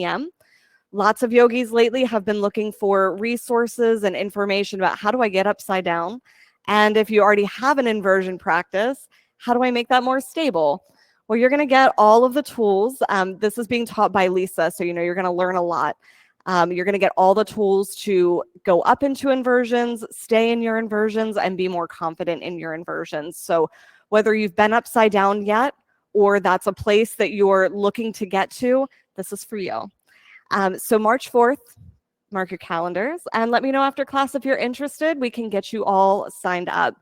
p.m. Lots of yogis lately have been looking for resources and information about how do I get upside down? And if you already have an inversion practice, how do I make that more stable? Well, you're going to get all of the tools. This is being taught by Lisa, so you're going to learn a lot. You're going to get all the tools to go up into inversions, stay in your inversions, and be more confident in your inversions. So whether you've been upside down yet, or that's a place that you're looking to get to, this is for you. So March 4th, mark your calendars, and let me know after class if you're interested. We can get you all signed up.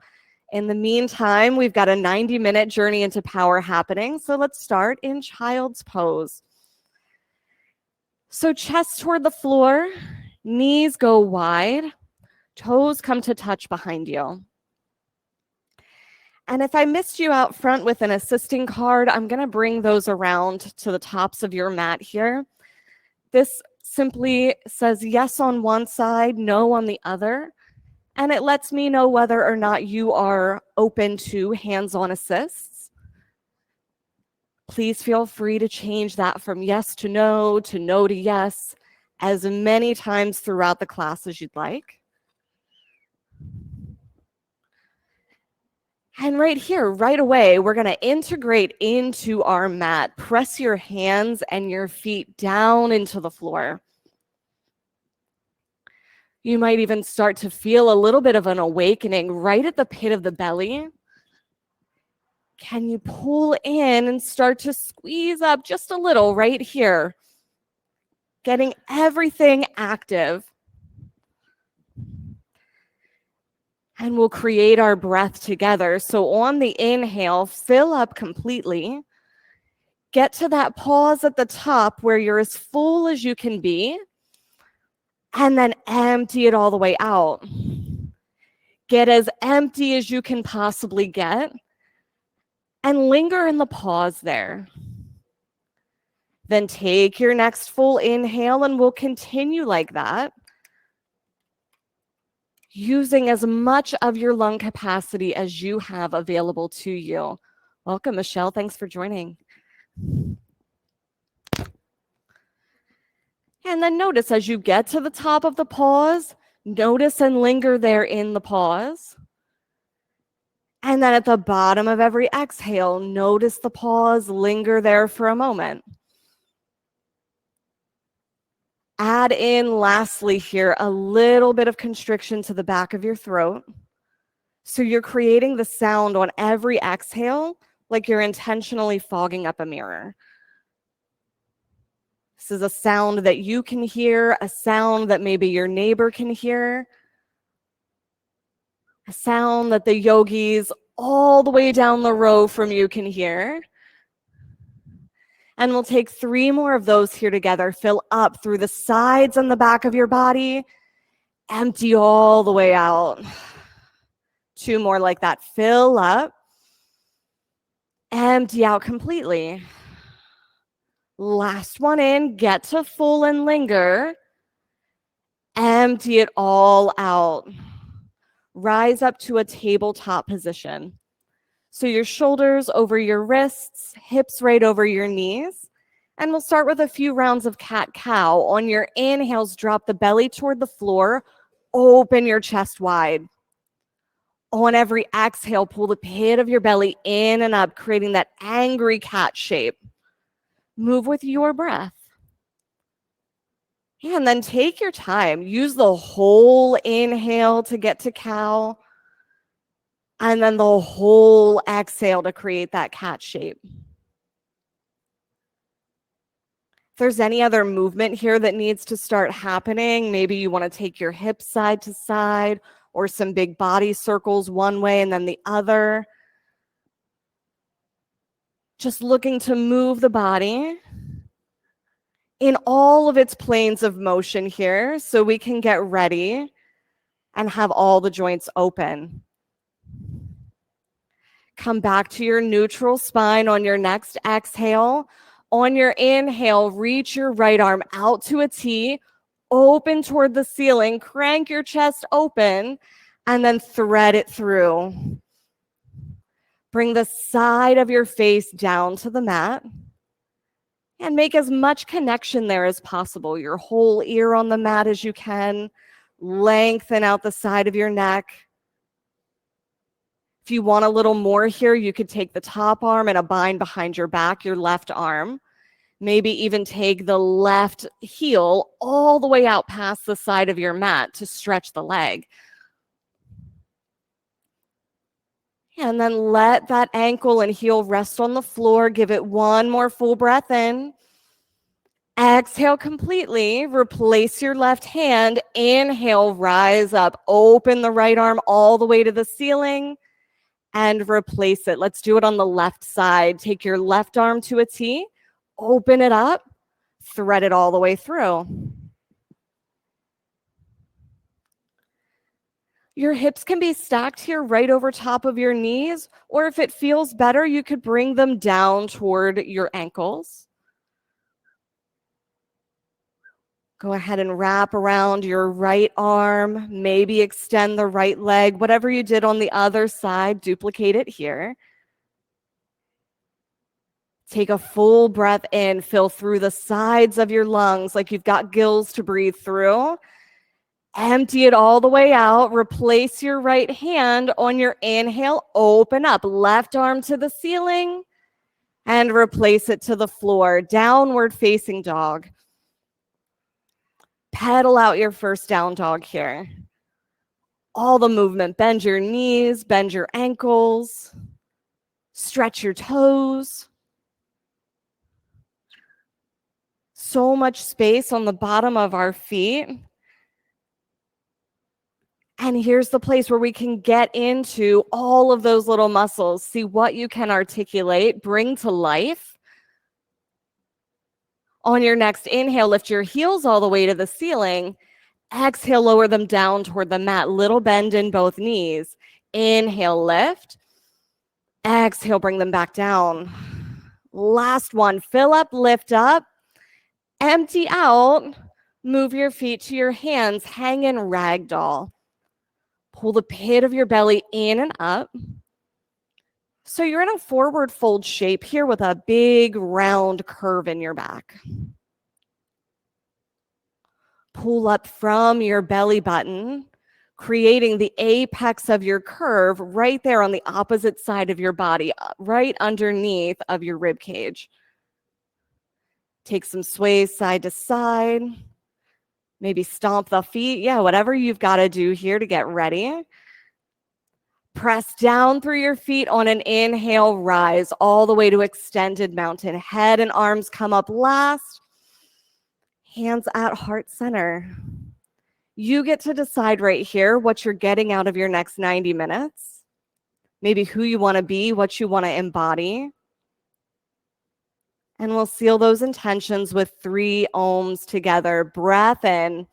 In the meantime, we've got a 90-minute journey into power happening. So let's start in child's pose. So chest toward the floor, knees go wide, toes come to touch behind you. And if I missed you out front with an assisting card, I'm going to bring those around to the tops of your mat here. This simply says yes on one side, no on the other. And it lets me know whether or not you are open to hands-on assists. Please feel free to change that from yes to no to yes as many times throughout the class as you'd like. And right here, right away, we're going to integrate into our mat. Press your hands and your feet down into the floor. You might even start to feel a little bit of an awakening right at the pit of the belly. Can you pull in and start to squeeze up just a little right here? Getting everything active. And we'll create our breath together. So on the inhale, fill up completely. Get to that pause at the top where you're as full as you can be. And then empty it all the way out. Get as empty as you can possibly get. And linger in the pause there. Then take your next full inhale and we'll continue like that. Using as much of your lung capacity as you have available to you. Welcome, Michelle. Thanks for joining. And then notice as you get to the top of the pause, notice and linger there in the pause. And then at the bottom of every exhale, notice the pause, linger there for a moment. Add in, lastly here, a little bit of constriction to the back of your throat. So you're creating the sound on every exhale like you're intentionally fogging up a mirror. This is a sound that you can hear, a sound that maybe your neighbor can hear, a sound that the yogis all the way down the row from you can hear. And we'll take 3 more of those here together. Fill up through the sides and the back of your body. Empty all the way out. 2 more like that. Fill up. Empty out completely. Last one in. Get to full and linger. Empty it all out. Rise up to a tabletop position. So your shoulders over your wrists, hips right over your knees. And we'll start with a few rounds of cat-cow. On your inhales, drop the belly toward the floor. Open your chest wide. On every exhale, pull the pit of your belly in and up, creating that angry cat shape. Move with your breath. And then take your time. Use the whole inhale to get to cow. And then the whole exhale to create that cat shape. If there's any other movement here that needs to start happening, maybe you want to take your hips side to side or some big body circles one way and then the other. Just looking to move the body in all of its planes of motion here so we can get ready and have all the joints open. Come back to your neutral spine on your next exhale. On your inhale, reach your right arm out to a T, open toward the ceiling, crank your chest open, and then thread it through. Bring the side of your face down to the mat. And make as much connection there as possible. Your whole ear on the mat as you can. Lengthen out the side of your neck. If you want a little more here, you could take the top arm and a bind behind your back, your left arm. Maybe even take the left heel all the way out past the side of your mat to stretch the leg. And then let that ankle and heel rest on the floor. Give it one more full breath in. Exhale completely. Replace your left hand. Inhale, rise up. Open the right arm all the way to the ceiling and replace it. Let's do it on the left side. Take your left arm to a T. Open it up. Thread it all the way through. Your hips can be stacked here right over top of your knees, or if it feels better, you could bring them down toward your ankles. Go ahead and wrap around your right arm, maybe extend the right leg. Whatever you did on the other side, duplicate it here. Take a full breath in, fill through the sides of your lungs like you've got gills to breathe through. Empty it all the way out. Replace your right hand on your inhale. Open up. Left arm to the ceiling and replace it to the floor. Downward facing dog. Pedal out your first down dog here. All the movement. Bend your knees, bend your ankles, stretch your toes. So much space on the bottom of our feet. And here's the place where we can get into all of those little muscles. See what you can articulate, bring to life. On your next inhale, lift your heels all the way to the ceiling. Exhale, lower them down toward the mat. Little bend in both knees. Inhale, lift. Exhale, bring them back down. Last one, fill up, lift up. Empty out. Move your feet to your hands. Hang in ragdoll. Pull the pit of your belly in and up. So you're in a forward fold shape here with a big round curve in your back. Pull up from your belly button, creating the apex of your curve right there on the opposite side of your body, right underneath of your rib cage. Take some sways side to side. Maybe stomp the feet. Yeah, whatever you've got to do here to get ready. Press down through your feet on an inhale, rise all the way to extended mountain. Head and arms come up last. Hands at heart center. You get to decide right here what you're getting out of your next 90 minutes. Maybe who you want to be, what you want to embody. And we'll seal those intentions with 3 ohms together. Breath in.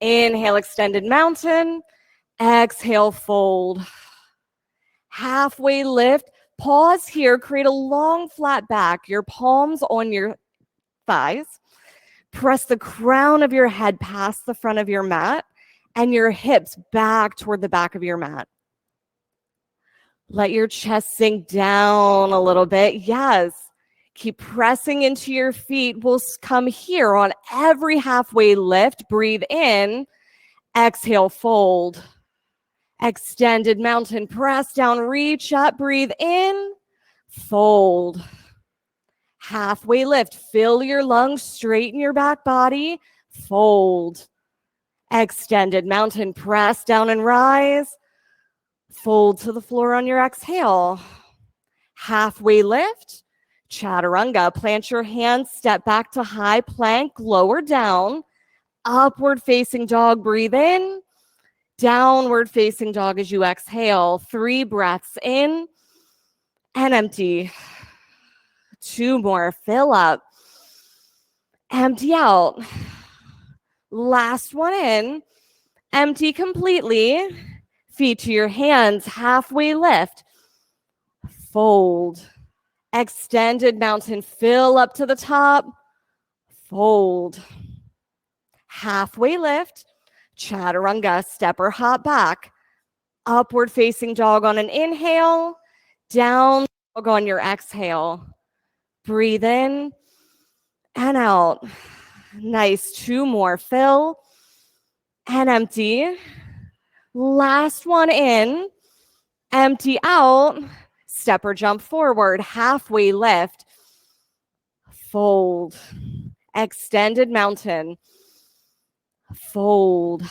Inhale, extended mountain. Exhale, fold. Halfway lift. Pause here. Create a long, flat back. Your palms on your thighs. Press the crown of your head past the front of your mat and your hips back toward the back of your mat. Let your chest sink down a little bit. Yes. Keep pressing into your feet. We'll come here on every halfway lift. Breathe in. Exhale, fold. Extended mountain. Press down, reach up, breathe in. Fold. Halfway lift. Fill your lungs, straighten your back body. Fold. Extended mountain. Press down and rise. Fold to the floor on your exhale. Halfway lift. Chaturanga. Plant your hands, step back to high plank, lower down. Upward facing dog, breathe in. Downward facing dog as you exhale. 3 breaths in and empty. 2 more, fill up. Empty out. Last one in. Empty completely. Feet to your hands, halfway lift. Fold. Extended mountain, fill up to the top. Fold. Halfway lift. Chaturanga, step or hop back. Upward facing dog on an inhale. Down dog on your exhale. Breathe in and out. Nice. 2 more. Fill and empty. Last one in. Empty out. Step or jump forward. Halfway lift. Fold. Extended mountain. Fold.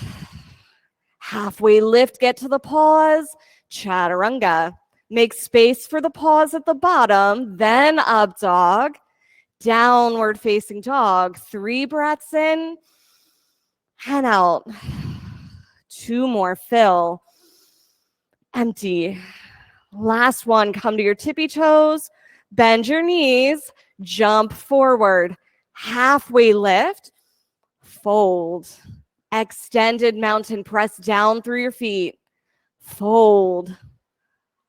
Halfway lift. Get to the pause. Chaturanga. Make space for the pause at the bottom. Then up dog. Downward facing dog. 3 breaths in and out. 2 more. Fill. Empty. Last one. Come to your tippy toes. Bend your knees. Jump forward. Halfway lift. Fold. Extended mountain. Press down through your feet. Fold.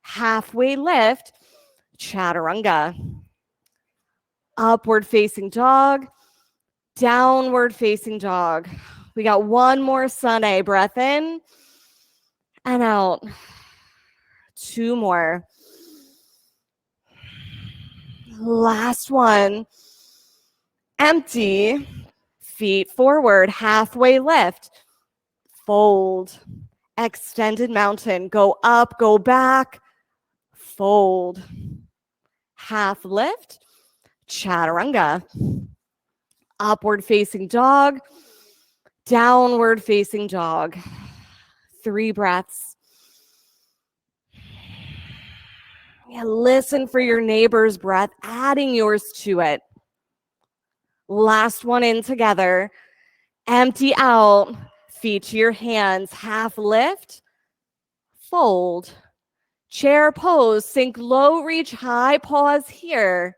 Halfway lift. Chaturanga. Upward facing dog. Downward facing dog. We got 1 more sun A. Breath in and out. 2 more. Last one. Empty. Feet forward. Halfway lift. Fold. Extended mountain. Go up, go back. Fold. Half lift. Chaturanga. Upward facing dog. Downward facing dog. 3 breaths. Yeah, listen for your neighbor's breath, adding yours to it. Last one in together. Empty out. Feet to your hands. Half lift. Fold. Chair pose. Sink low, reach high. Pause here.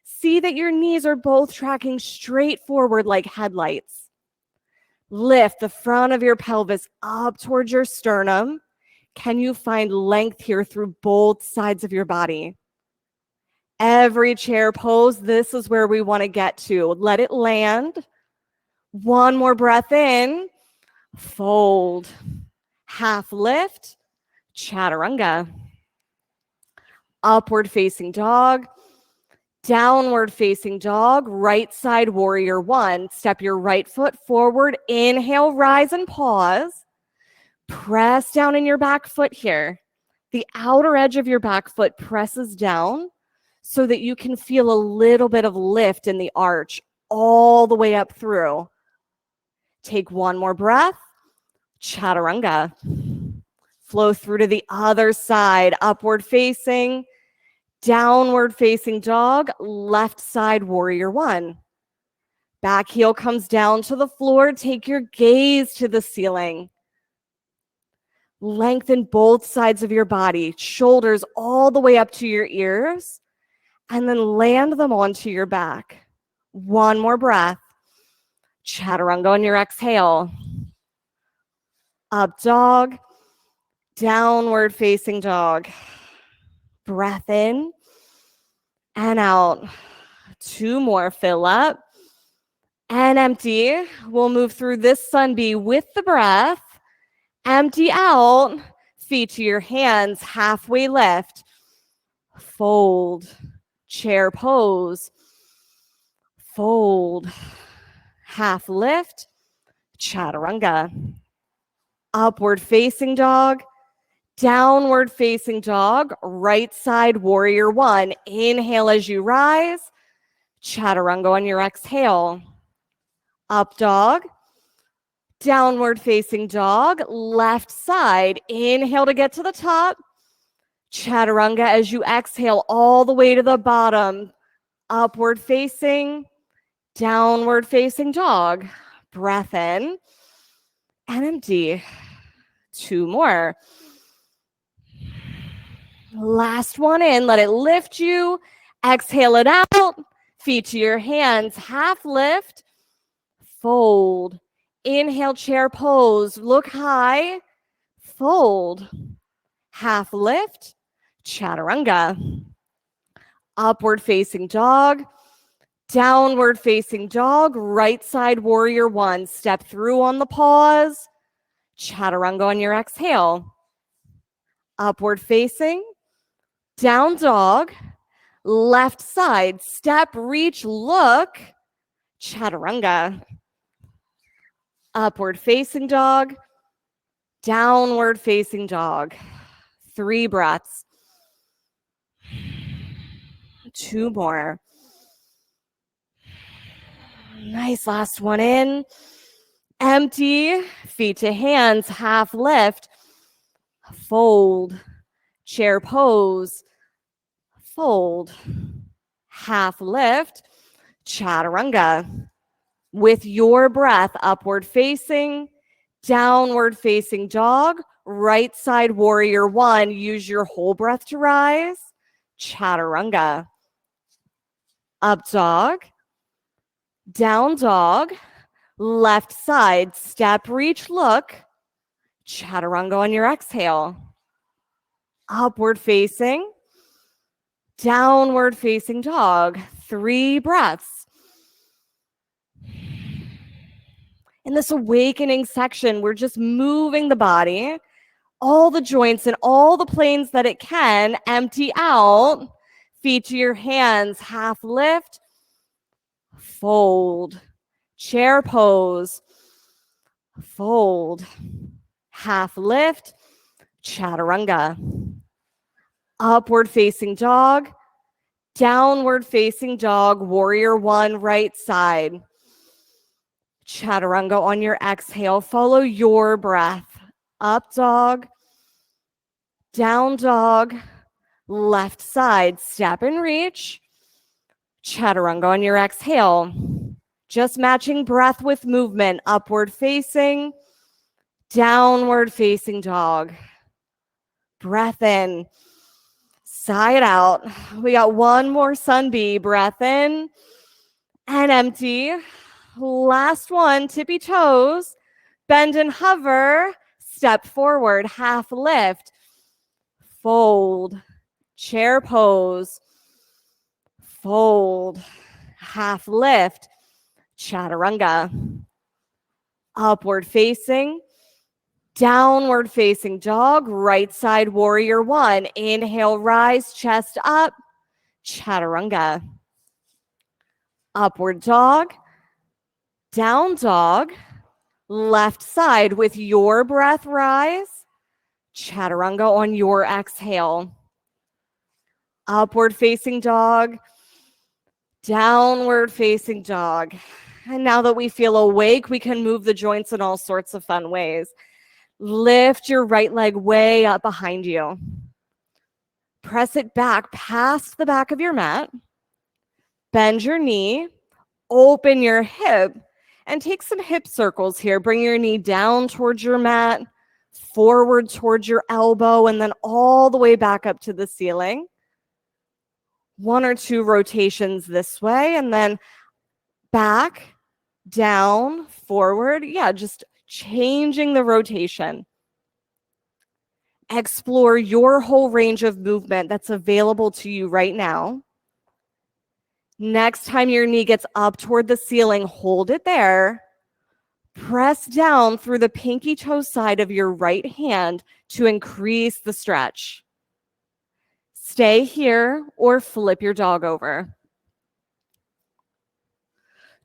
See that your knees are both tracking straight forward like headlights. Lift the front of your pelvis up towards your sternum. Can you find length here through both sides of your body? Every chair pose, this is where we want to get to. Let it land. 1 more breath in. Fold. Half lift. Chaturanga. Upward facing dog. Downward facing dog. Right side warrior 1. Step your right foot forward. Inhale, rise and pause. Press down in your back foot here. The outer edge of your back foot presses down so that you can feel a little bit of lift in the arch all the way up through. Take 1 more breath. Chaturanga. Flow through to the other side. Upward facing. Downward facing dog. Left side warrior 1. Back heel comes down to the floor. Take your gaze to the ceiling. Lengthen both sides of your body, shoulders all the way up to your ears, and then land them onto your back. 1 more breath. Chaturanga on your exhale. Up dog, downward facing dog. Breath in and out. 2 more. Fill up and empty. We'll move through this sun B with the breath. Empty out. Feet to your hands. Halfway lift. Fold. Chair pose. Fold. Half lift. Chaturanga. Upward facing dog. Downward facing dog. Right side warrior 1. Inhale as you rise. Chaturanga on your exhale. Up dog. Downward facing dog. Left side. Inhale to get to the top. Chaturanga as you exhale all the way to the bottom. Upward facing. Downward facing dog. Breath in and empty. 2 more. Last one in. Let it lift you. Exhale it out. Feet to your hands. Half lift. Fold. Inhale, chair pose. Look high. Fold. Half lift. Chaturanga. Upward facing dog. Downward facing dog. Right side warrior one. Step through on the pause. Chaturanga on your exhale. Upward facing. Down dog. Left side. Step, reach, look. Chaturanga. Upward facing dog. Downward facing dog. 3 breaths. 2 more. Nice, last one in. Empty, feet to hands, half lift. Fold, chair pose. Fold, half lift. Chaturanga. With your breath, upward facing, downward facing dog, right side warrior one. Use your whole breath to rise. Chaturanga. Up dog, down dog, left side, step, reach, look. Chaturanga on your exhale. Upward facing, downward facing dog. 3 breaths. In this awakening section, we're just moving the body, all the joints and all the planes that it can. Empty out. Feet to your hands, half lift. Fold. Chair pose. Fold. Half lift. Chaturanga. Upward facing dog. Downward facing dog. Warrior one, right side. Chaturanga on your exhale. Follow your breath. Up dog. Down dog. Left side. Step and reach. Chaturanga on your exhale. Just matching breath with movement. Upward facing. Downward facing dog. Breath in. Sigh it out. We got one more sun bee. Breath in and empty. Last one, tippy toes. Bend and hover. Step forward, half lift. Fold. Chair pose. Fold. Half lift. Chaturanga. Upward facing. Downward facing dog. Right side warrior one. Inhale, rise, chest up. Chaturanga. Upward dog. Down dog. Left side with your breath, rise. Chaturanga on your exhale. Upward facing dog. Downward facing dog. And now that we feel awake, we can move the joints in all sorts of fun ways. Lift your right leg way up behind you. Press it back past the back of your mat. Bend your knee. Open your hip. And take some hip circles here. Bring your knee down towards your mat, forward towards your elbow, and then all the way back up to the ceiling. 1 or 2 rotations this way, and then back, down, forward. Yeah, just changing the rotation. Explore your whole range of movement that's available to you right now. Next time your knee gets up toward the ceiling, hold it there. Press down through the pinky toe side of your right hand to increase the stretch. Stay here or flip your dog over.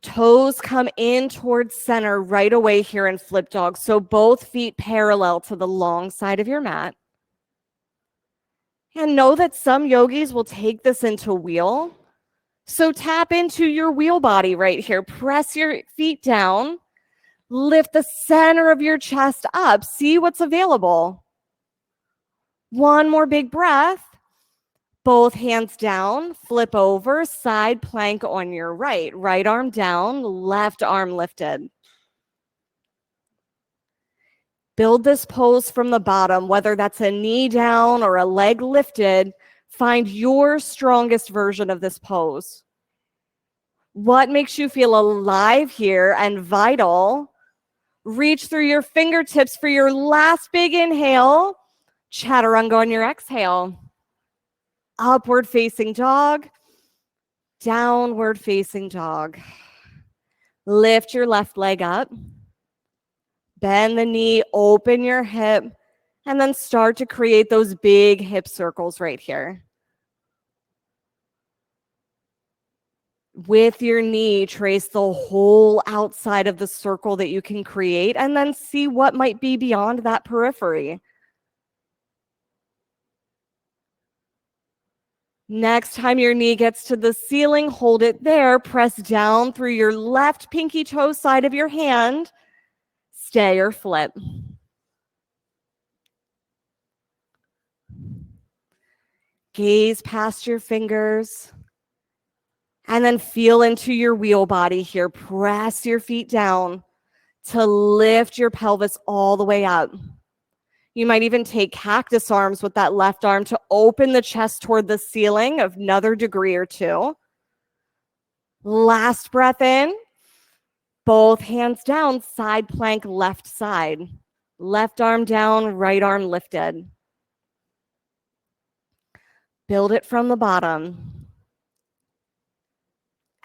Toes come in towards center right away here in flip dog. So both feet parallel to the long side of your mat. And know that some yogis will take this into wheel. So tap into your wheel body right here. Press your feet down. Lift the center of your chest up. See what's available. One more big breath. Both hands down. Flip over. Side plank on your right. Right arm down. Left arm lifted. Build this pose from the bottom, whether that's a knee down or a leg lifted. Find your strongest version of this pose. What makes you feel alive here and vital? Reach through your fingertips for your last big inhale. Chaturanga on your exhale. Upward facing dog. Downward facing dog. Lift your left leg up. Bend the knee, open your hip, and then start to create those big hip circles right here. With your knee, trace the whole outside of the circle that you can create, and then see what might be beyond that periphery. Next time your knee gets to the ceiling, hold it there. Press down through your left pinky toe side of your hand. Stay or flip. Gaze past your fingers. And then feel into your wheel body here. Press your feet down to lift your pelvis all the way up. You might even take cactus arms with that left arm to open the chest toward the ceiling of another degree or two. Last breath in. Both hands down, side plank, left side. Left arm down, right arm lifted. Build it from the bottom.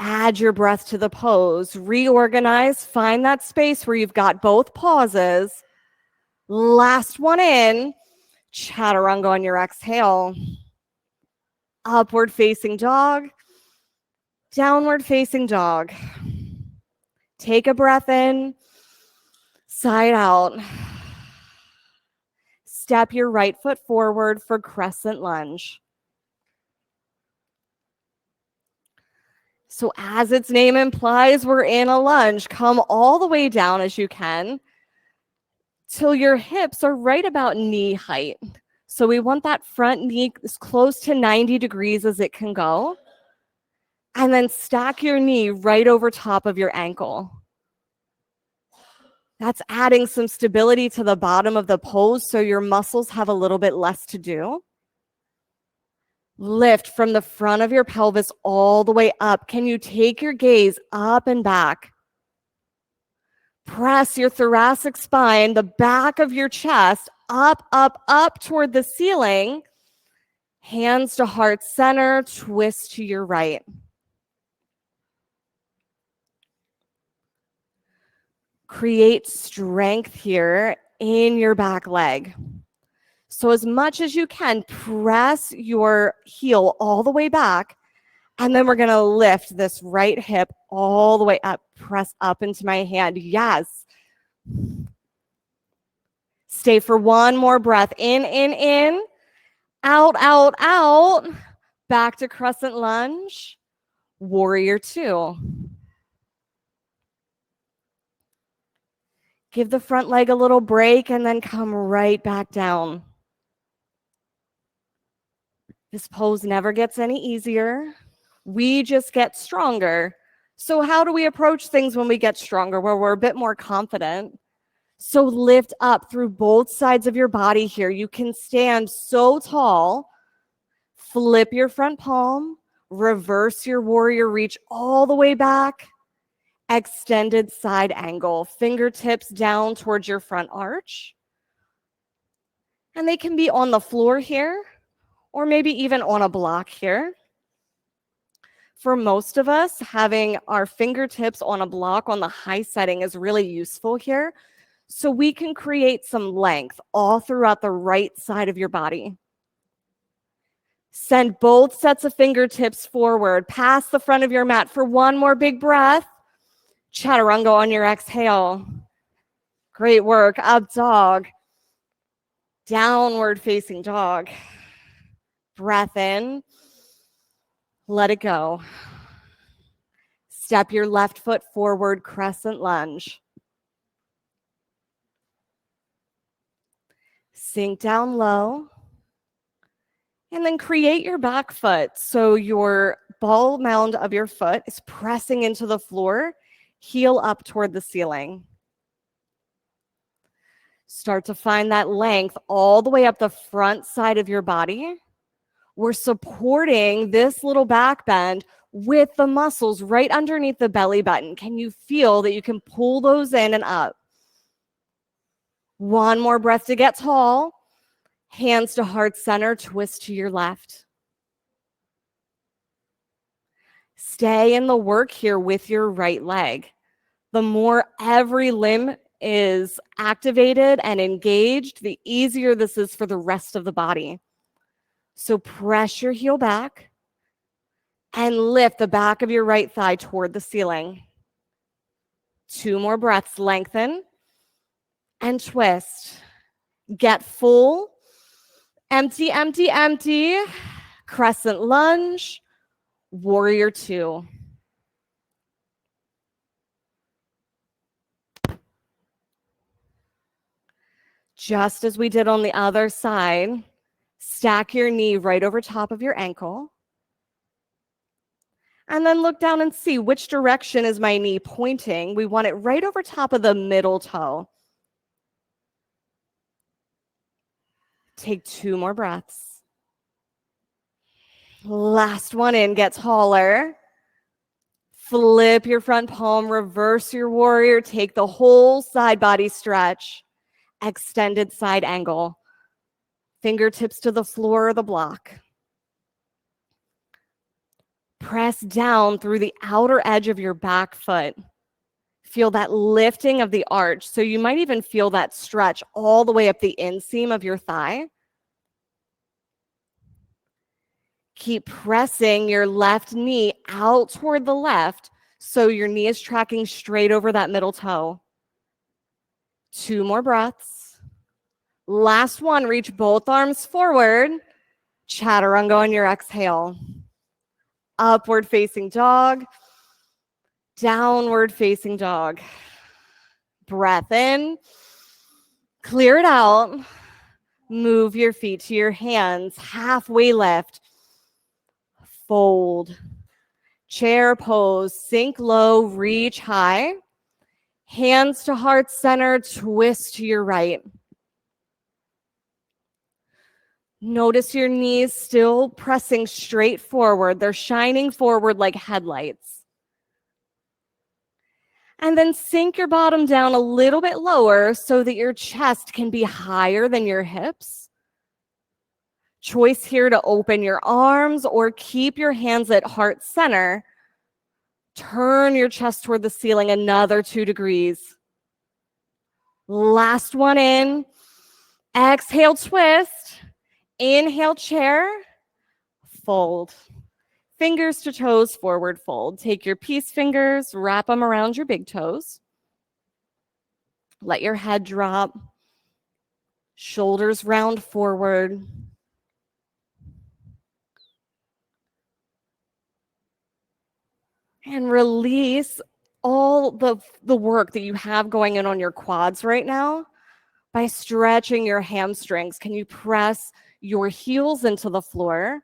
Add your breath to the pose. Reorganize. Find that space where you've got both pauses. Last one in. Chaturanga on your exhale. Upward facing dog. Downward facing dog. Take a breath in. Side out. Step your right foot forward for crescent lunge. So as its name implies, we're in a lunge. Come all the way down as you can till your hips are right about knee height. So we want that front knee as close to 90 degrees as it can go. And then stack your knee right over top of your ankle. That's adding some stability to the bottom of the pose so your muscles have a little bit less to do. Lift from the front of your pelvis all the way up. Can you take your gaze up and back? Press your thoracic spine, the back of your chest, up, up, up toward the ceiling. Hands to heart center, twist to your right. Create strength here in your back leg. So as much as you can, press your heel all the way back, and then we're going to lift this right hip all the way up. Press up into my hand. Yes. Stay for one more breath. In. Out, out, out. Back to crescent lunge. Warrior two. Give the front leg a little break and then come right back down. This pose never gets any easier. We just get stronger. So how do we approach things when we get stronger, where we're a bit more confident? So lift up through both sides of your body here. You can stand so tall. Flip your front palm. Reverse your warrior reach all the way back. Extended side angle. Fingertips down towards your front arch. And they can be on the floor here, or maybe even on a block here. For most of us, having our fingertips on a block on the high setting is really useful here. So we can create some length all throughout the right side of your body. Send both sets of fingertips forward, past the front of your mat for one more big breath. Chaturanga on your exhale. Great work. Up dog. Downward facing dog. Breath in. Let it go. Step your left foot forward, crescent lunge. Sink down low. And then create your back foot. So your ball mound of your foot is pressing into the floor, heel up toward the ceiling. Start to find that length all the way up the front side of your body. We're supporting this little back bend with the muscles right underneath the belly button. Can you feel that you can pull those in and up? One more breath to get tall. Hands to heart center, twist to your left. Stay in the work here with your right leg. The more every limb is activated and engaged, the easier this is for the rest of the body. So press your heel back and lift the back of your right thigh toward the ceiling. 2 more breaths, lengthen and twist. Get full, empty, empty, empty. Crescent lunge, warrior 2. Just as we did on the other side, stack your knee right over top of your ankle. And then look down and see which direction is my knee pointing. We want it right over top of the middle toe. Take 2 more breaths. Last one in, get taller. Flip your front palm, reverse your warrior, take the whole side body stretch. Extended side angle. Fingertips to the floor or the block. Press down through the outer edge of your back foot. Feel that lifting of the arch. So you might even feel that stretch all the way up the inseam of your thigh. Keep pressing your left knee out toward the left so your knee is tracking straight over that middle toe. 2 more breaths. Last one, reach both arms forward. Chaturanga on your exhale. Upward facing dog. Downward facing dog. Breath in. Clear it out. Move your feet to your hands. Halfway lift. Fold. Chair pose. Sink low, reach high. Hands to heart center, twist to your right. Notice your knees still pressing straight forward. They're shining forward like headlights. And then sink your bottom down a little bit lower so that your chest can be higher than your hips. Choice here to open your arms or keep your hands at heart center. Turn your chest toward the ceiling another 2 degrees. Last one in. Exhale, twist. Inhale, chair. Fold. Fingers to toes, forward fold. Take your peace fingers, wrap them around your big toes. Let your head drop. Shoulders round forward. And release all the work that you have going on your quads right now by stretching your hamstrings. Can you press your heels into the floor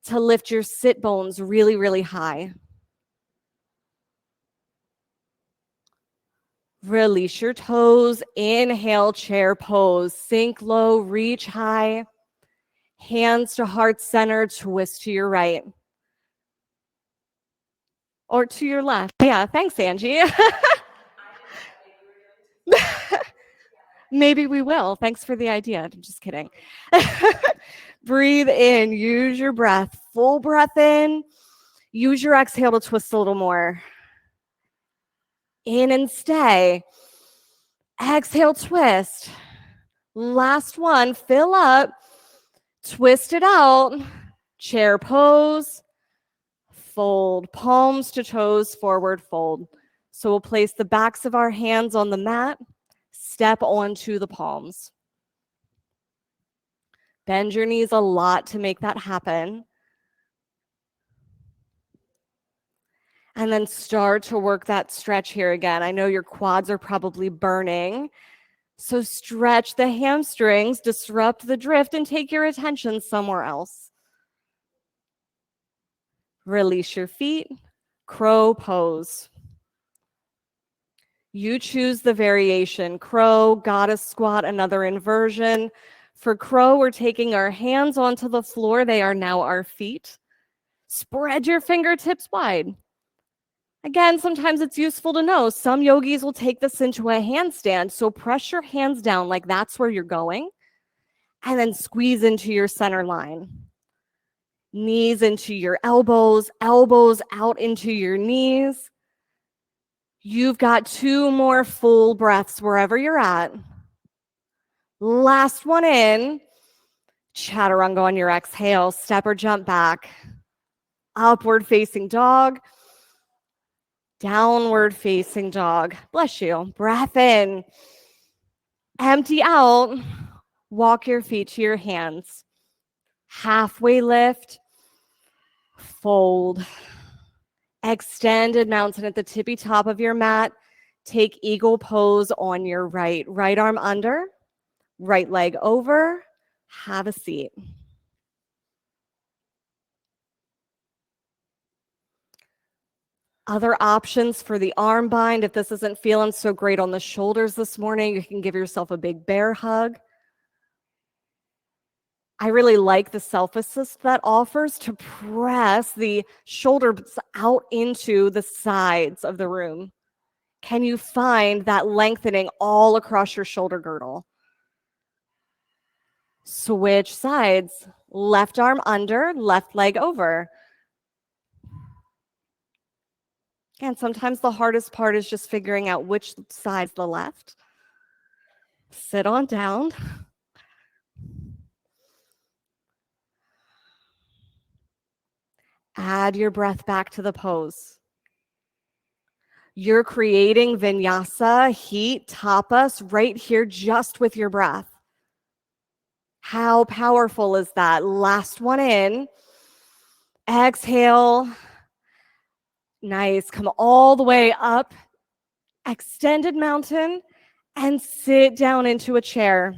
to lift your sit bones really, really high? Release your toes. Inhale, chair pose. Sink low, reach high. Hands to heart center, twist to your right. Or to your left. Yeah, thanks, Angie. Maybe we will. Thanks for the idea. I'm just kidding. Breathe in. Use your breath. Full breath in. Use your exhale to twist a little more. In and stay. Exhale, twist. Last one. Fill up. Twist it out. Chair pose. Fold. Palms to toes, forward fold. So we'll place the backs of our hands on the mat. Step onto the palms. Bend your knees a lot to make that happen. And then start to work that stretch here again. I know your quads are probably burning. So stretch the hamstrings, disrupt the drift, and take your attention somewhere else. Release your feet. Crow pose. You choose the variation. Crow, goddess squat, another inversion. For crow, we're taking our hands onto the floor. They are now our feet. Spread your fingertips wide. Again, sometimes it's useful to know some yogis will take this into a handstand. So press your hands down like that's where you're going, and then squeeze into your center line. Knees into your elbows, elbows out into your knees. You've got 2 more full breaths wherever you're at. Last one in. Chaturanga on your exhale. Step or jump back. Upward facing dog. Downward facing dog. Bless you. Breath in. Empty out. Walk your feet to your hands. Halfway lift. Fold. Extended mountain at the tippy top of your mat. Take eagle pose on your right. Right arm under. Right leg over. Have a seat. Other options for the arm bind. If this isn't feeling so great on the shoulders this morning, you can give yourself a big bear hug. I really like the self-assist that offers to press the shoulders out into the sides of the room. Can you find that lengthening all across your shoulder girdle? Switch sides. Left arm under, left leg over. And sometimes the hardest part is just figuring out which side's the left. Sit on down. Add your breath back to the pose. You're creating vinyasa, heat, tapas right here just with your breath. How powerful is that? Last one in. Exhale. Nice. Come all the way up. Extended mountain and sit down into a chair.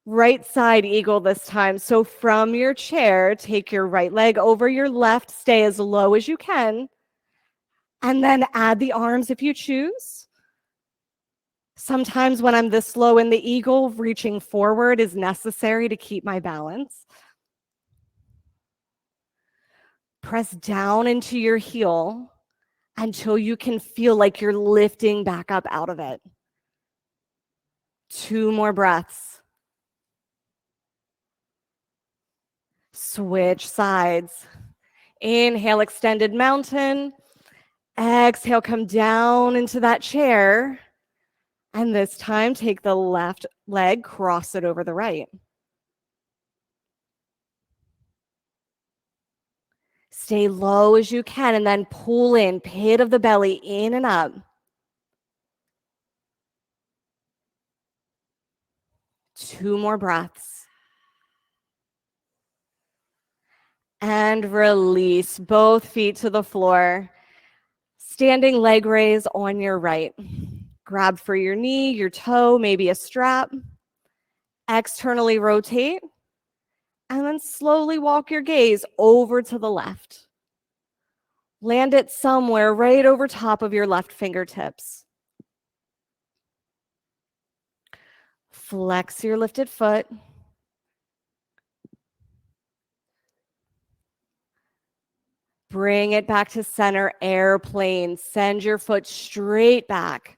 Right side eagle this time. So from your chair, take your right leg over your left, stay as low as you can, and then add the arms if you choose. Sometimes when I'm this low in the eagle, reaching forward is necessary to keep my balance. Press down into your heel until you can feel like you're lifting back up out of it. 2 more breaths. Switch sides. Inhale, extended mountain. Exhale, come down into that chair. And this time, take the left leg, cross it over the right. Stay low as you can, and then pull in, pit of the belly, in and up. 2 more breaths. And release both feet to the floor. Standing leg raise on your right. Grab for your knee, your toe, maybe a strap. Externally rotate. And then slowly walk your gaze over to the left. Land it somewhere right over top of your left fingertips. Flex your lifted foot. Bring it back to center, airplane. Send your foot straight back.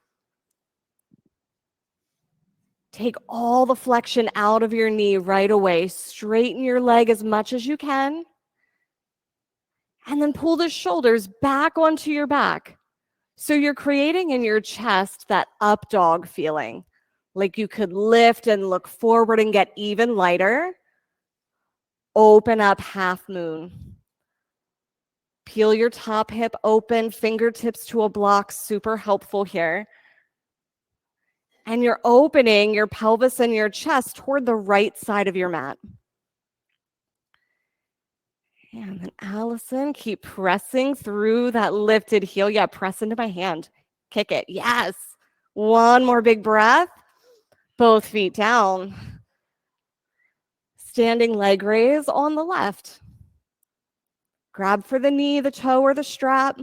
Take all the flexion out of your knee right away. Straighten your leg as much as you can. And then pull the shoulders back onto your back. So you're creating in your chest that up dog feeling. Like you could lift and look forward and get even lighter. Open up half moon. Peel your top hip open, fingertips to a block, super helpful here. And you're opening your pelvis and your chest toward the right side of your mat. And then Allison, keep pressing through that lifted heel. Yeah, press into my hand. Kick it. Yes. One more big breath. Both feet down. Standing leg raise on the left. Grab for the knee, the toe, or the strap.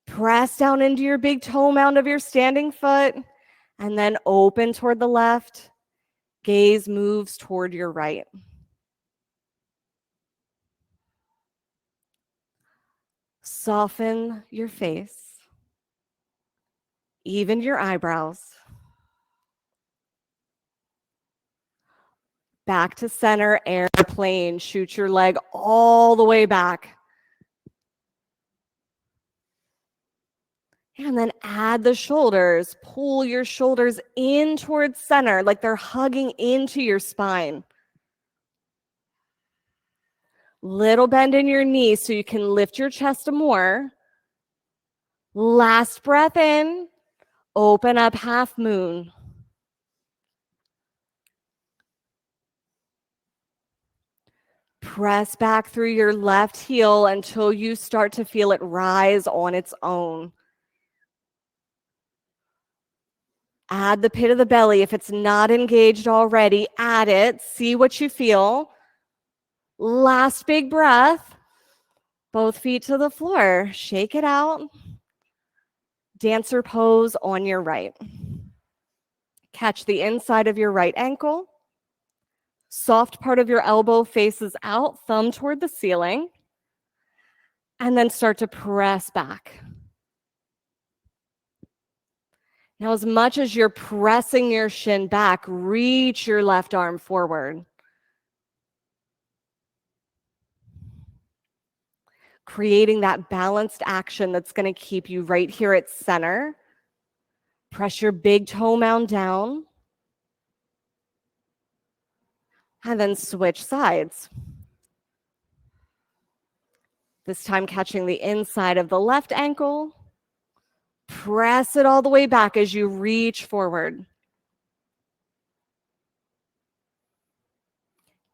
Press down into your big toe mound of your standing foot. And then open toward the left. Gaze moves toward your right. Soften your face, even your eyebrows. Back to center, airplane. Shoot your leg all the way back. And then add the shoulders. Pull your shoulders in towards center, like they're hugging into your spine. Little bend in your knees so you can lift your chest more. Last breath in. Open up, half moon. Press back through your left heel until you start to feel it rise on its own. Add the pit of the belly. If it's not engaged already, add it. See what you feel. Last big breath. Both feet to the floor. Shake it out. Dancer pose on your right. Catch the inside of your right ankle. Soft part of your elbow faces out, thumb toward the ceiling. And then start to press back. Now, as much as you're pressing your shin back, reach your left arm forward. Creating that balanced action that's going to keep you right here at center. Press your big toe mound down. And then switch sides. This time catching the inside of the left ankle. Press it all the way back as you reach forward.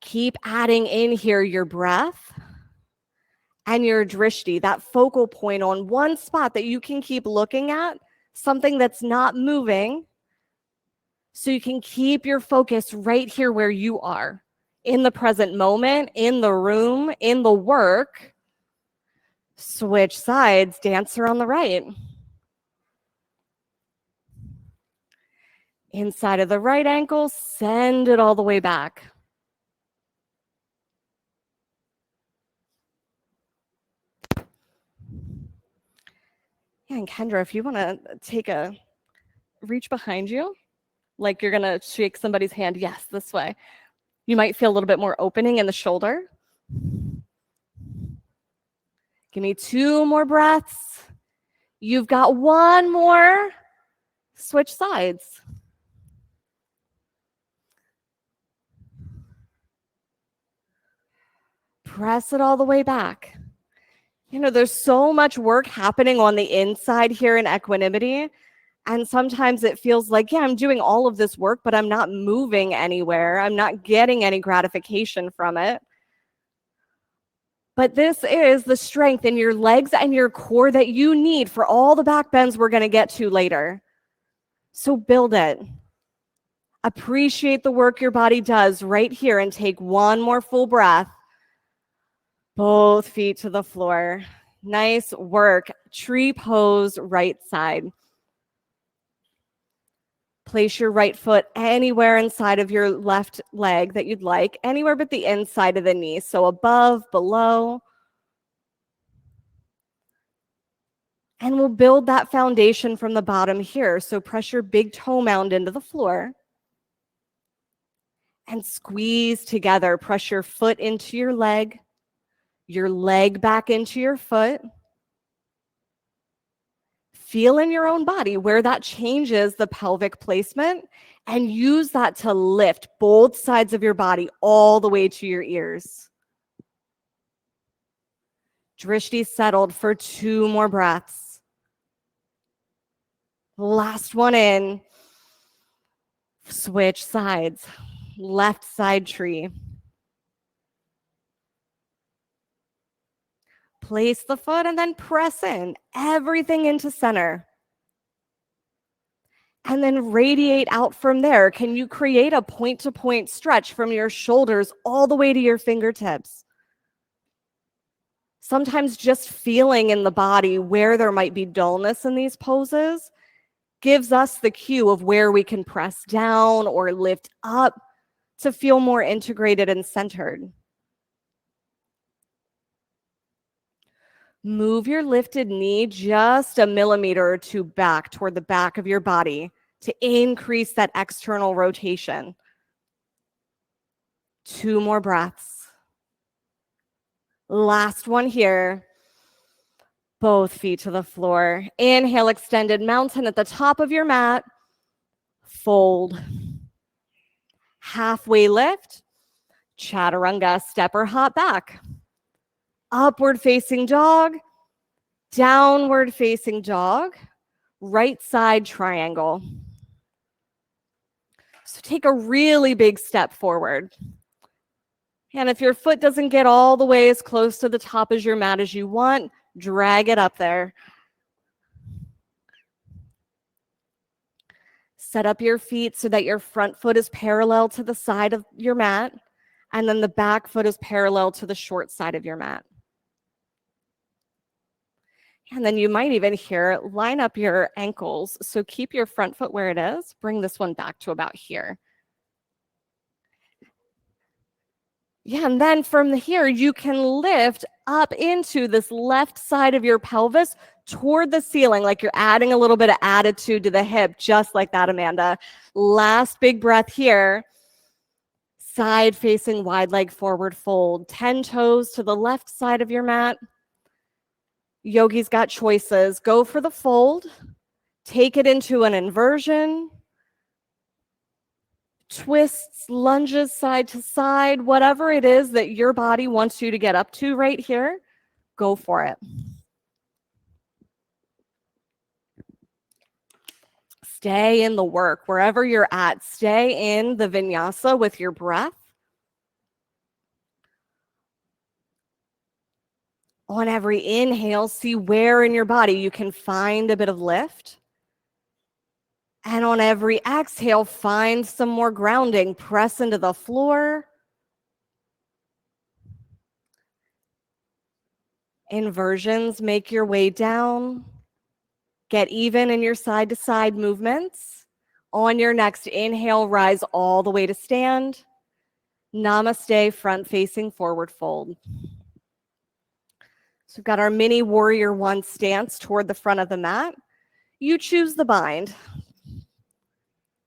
Keep adding in here your breath and your drishti, that focal point on one spot that you can keep looking at, something that's not moving, so you can keep your focus right here where you are, in the present moment, in the room, in the work. Switch sides, dancer on the right. Inside of the right ankle, send it all the way back. Yeah, and Kendra, if you want to take a reach behind you, like you're going to shake somebody's hand, yes, this way. You might feel a little bit more opening in the shoulder. Give me 2 more breaths. You've got 1 more. Switch sides. Press it all the way back. You know, there's so much work happening on the inside here in equanimity. And sometimes it feels like, yeah, I'm doing all of this work, but I'm not moving anywhere. I'm not getting any gratification from it. But this is the strength in your legs and your core that you need for all the back bends we're going to get to later. So build it. Appreciate the work your body does right here and take 1 more full breath. Both feet to the floor. Nice work. Tree pose, right side. Place your right foot anywhere inside of your left leg that you'd like, anywhere but the inside of the knee. So above, below. And we'll build that foundation from the bottom here. So press your big toe mound into the floor. And squeeze together. Press your foot into your leg back into your foot. Feel in your own body where that changes the pelvic placement, and use that to lift both sides of your body all the way to your ears. Drishti settled for 2 more breaths. Last one in. Switch sides. Left side tree. Place the foot and then press in. Everything into center. And then radiate out from there. Can you create a point-to-point stretch from your shoulders all the way to your fingertips? Sometimes just feeling in the body where there might be dullness in these poses gives us the cue of where we can press down or lift up to feel more integrated and centered. Move your lifted knee just a millimeter or two back toward the back of your body to increase that external rotation. 2 more breaths. Last one here. Both feet to the floor. Inhale, extended mountain at the top of your mat. Fold. Halfway lift. Chaturanga, step or hop back. Upward facing dog. Downward facing dog. Right side triangle. So take a really big step forward. And if your foot doesn't get all the way as close to the top as your mat as you want, drag it up there. Set up your feet so that your front foot is parallel to the side of your mat, and then the back foot is parallel to the short side of your mat. And then you might even here line up your ankles. So keep your front foot where it is. Bring this one back to about here. Yeah, and then from here, you can lift up into this left side of your pelvis toward the ceiling, like you're adding a little bit of attitude to the hip, just like that, Amanda. Last big breath here. Side facing wide leg forward fold. 10 toes to the left side of your mat. Yogi's got choices. Go for the fold. Take it into an inversion. Twists, lunges side to side, whatever it is that your body wants you to get up to right here, go for it. Stay in the work, wherever you're at. Stay in the vinyasa with your breath. On every inhale, see where in your body you can find a bit of lift. And on every exhale, find some more grounding. Press into the floor. Inversions, make your way down. Get even in your side-to-side movements. On your next inhale, rise all the way to stand. Namaste, front-facing forward fold. So we've got our mini warrior one stance toward the front of the mat. You choose the bind.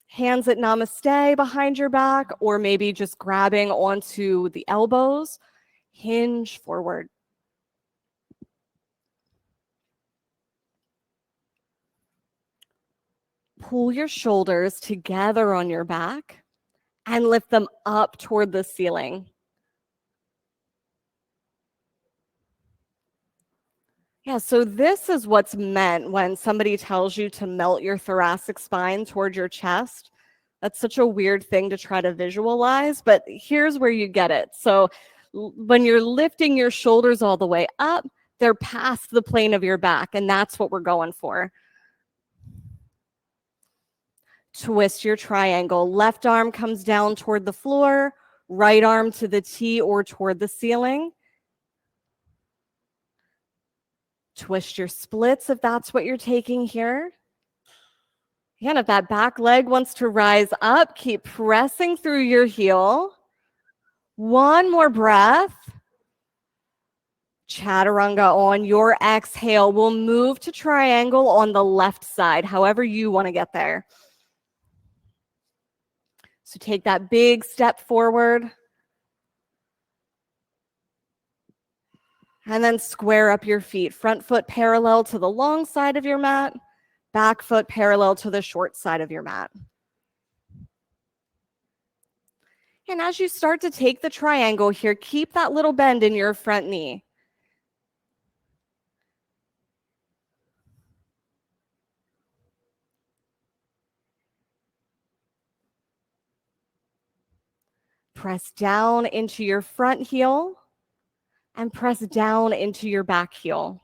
Hands at namaste behind your back, or maybe just grabbing onto the elbows. Hinge forward. Pull your shoulders together on your back and lift them up toward the ceiling. Yeah, so this is what's meant when somebody tells you to melt your thoracic spine toward your chest. That's such a weird thing to try to visualize, but here's where you get it. So when you're lifting your shoulders all the way up, they're past the plane of your back, and that's what we're going for. Twist your triangle. Left arm comes down toward the floor, right arm to the T or toward the ceiling. Twist your splits if that's what you're taking here. And if that back leg wants to rise up, keep pressing through your heel. One more breath. Chaturanga on your exhale. We'll move to triangle on the left side, however you want to get there. So take that big step forward. And then square up your feet. Front foot parallel to the long side of your mat. Back foot parallel to the short side of your mat. And as you start to take the triangle here, keep that little bend in your front knee. Press down into your front heel and press down into your back heel.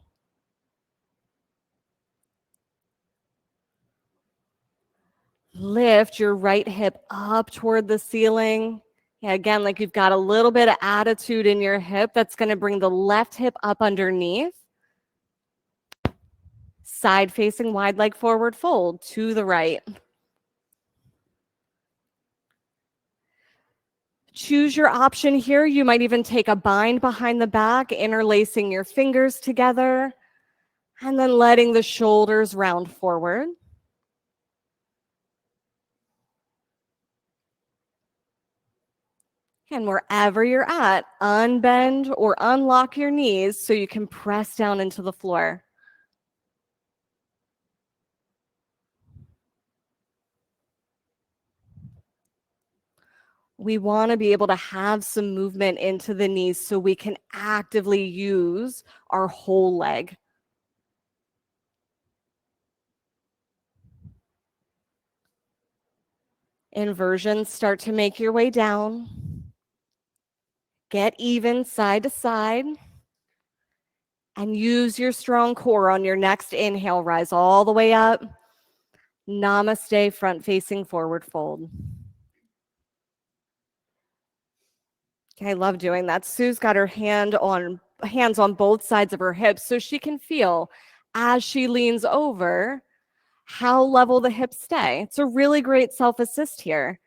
Lift your right hip up toward the ceiling. Yeah, again, like you've got a little bit of attitude in your hip. That's going to bring the left hip up underneath. Side facing wide leg forward fold to the right. Choose your option here. You might even take a bind behind the back, interlacing your fingers together, and then letting the shoulders round forward. And wherever you're at, unbend or unlock your knees so you can press down into the floor. We want to be able to have some movement into the knees so we can actively use our whole leg. Inversions, start to make your way down. Get even side to side. And use your strong core on your next inhale. Rise all the way up. Namaste, front facing forward fold. Okay, I love doing that. Sue's got her hands on both sides of her hips so she can feel as she leans over how level the hips stay. It's a really great self-assist here.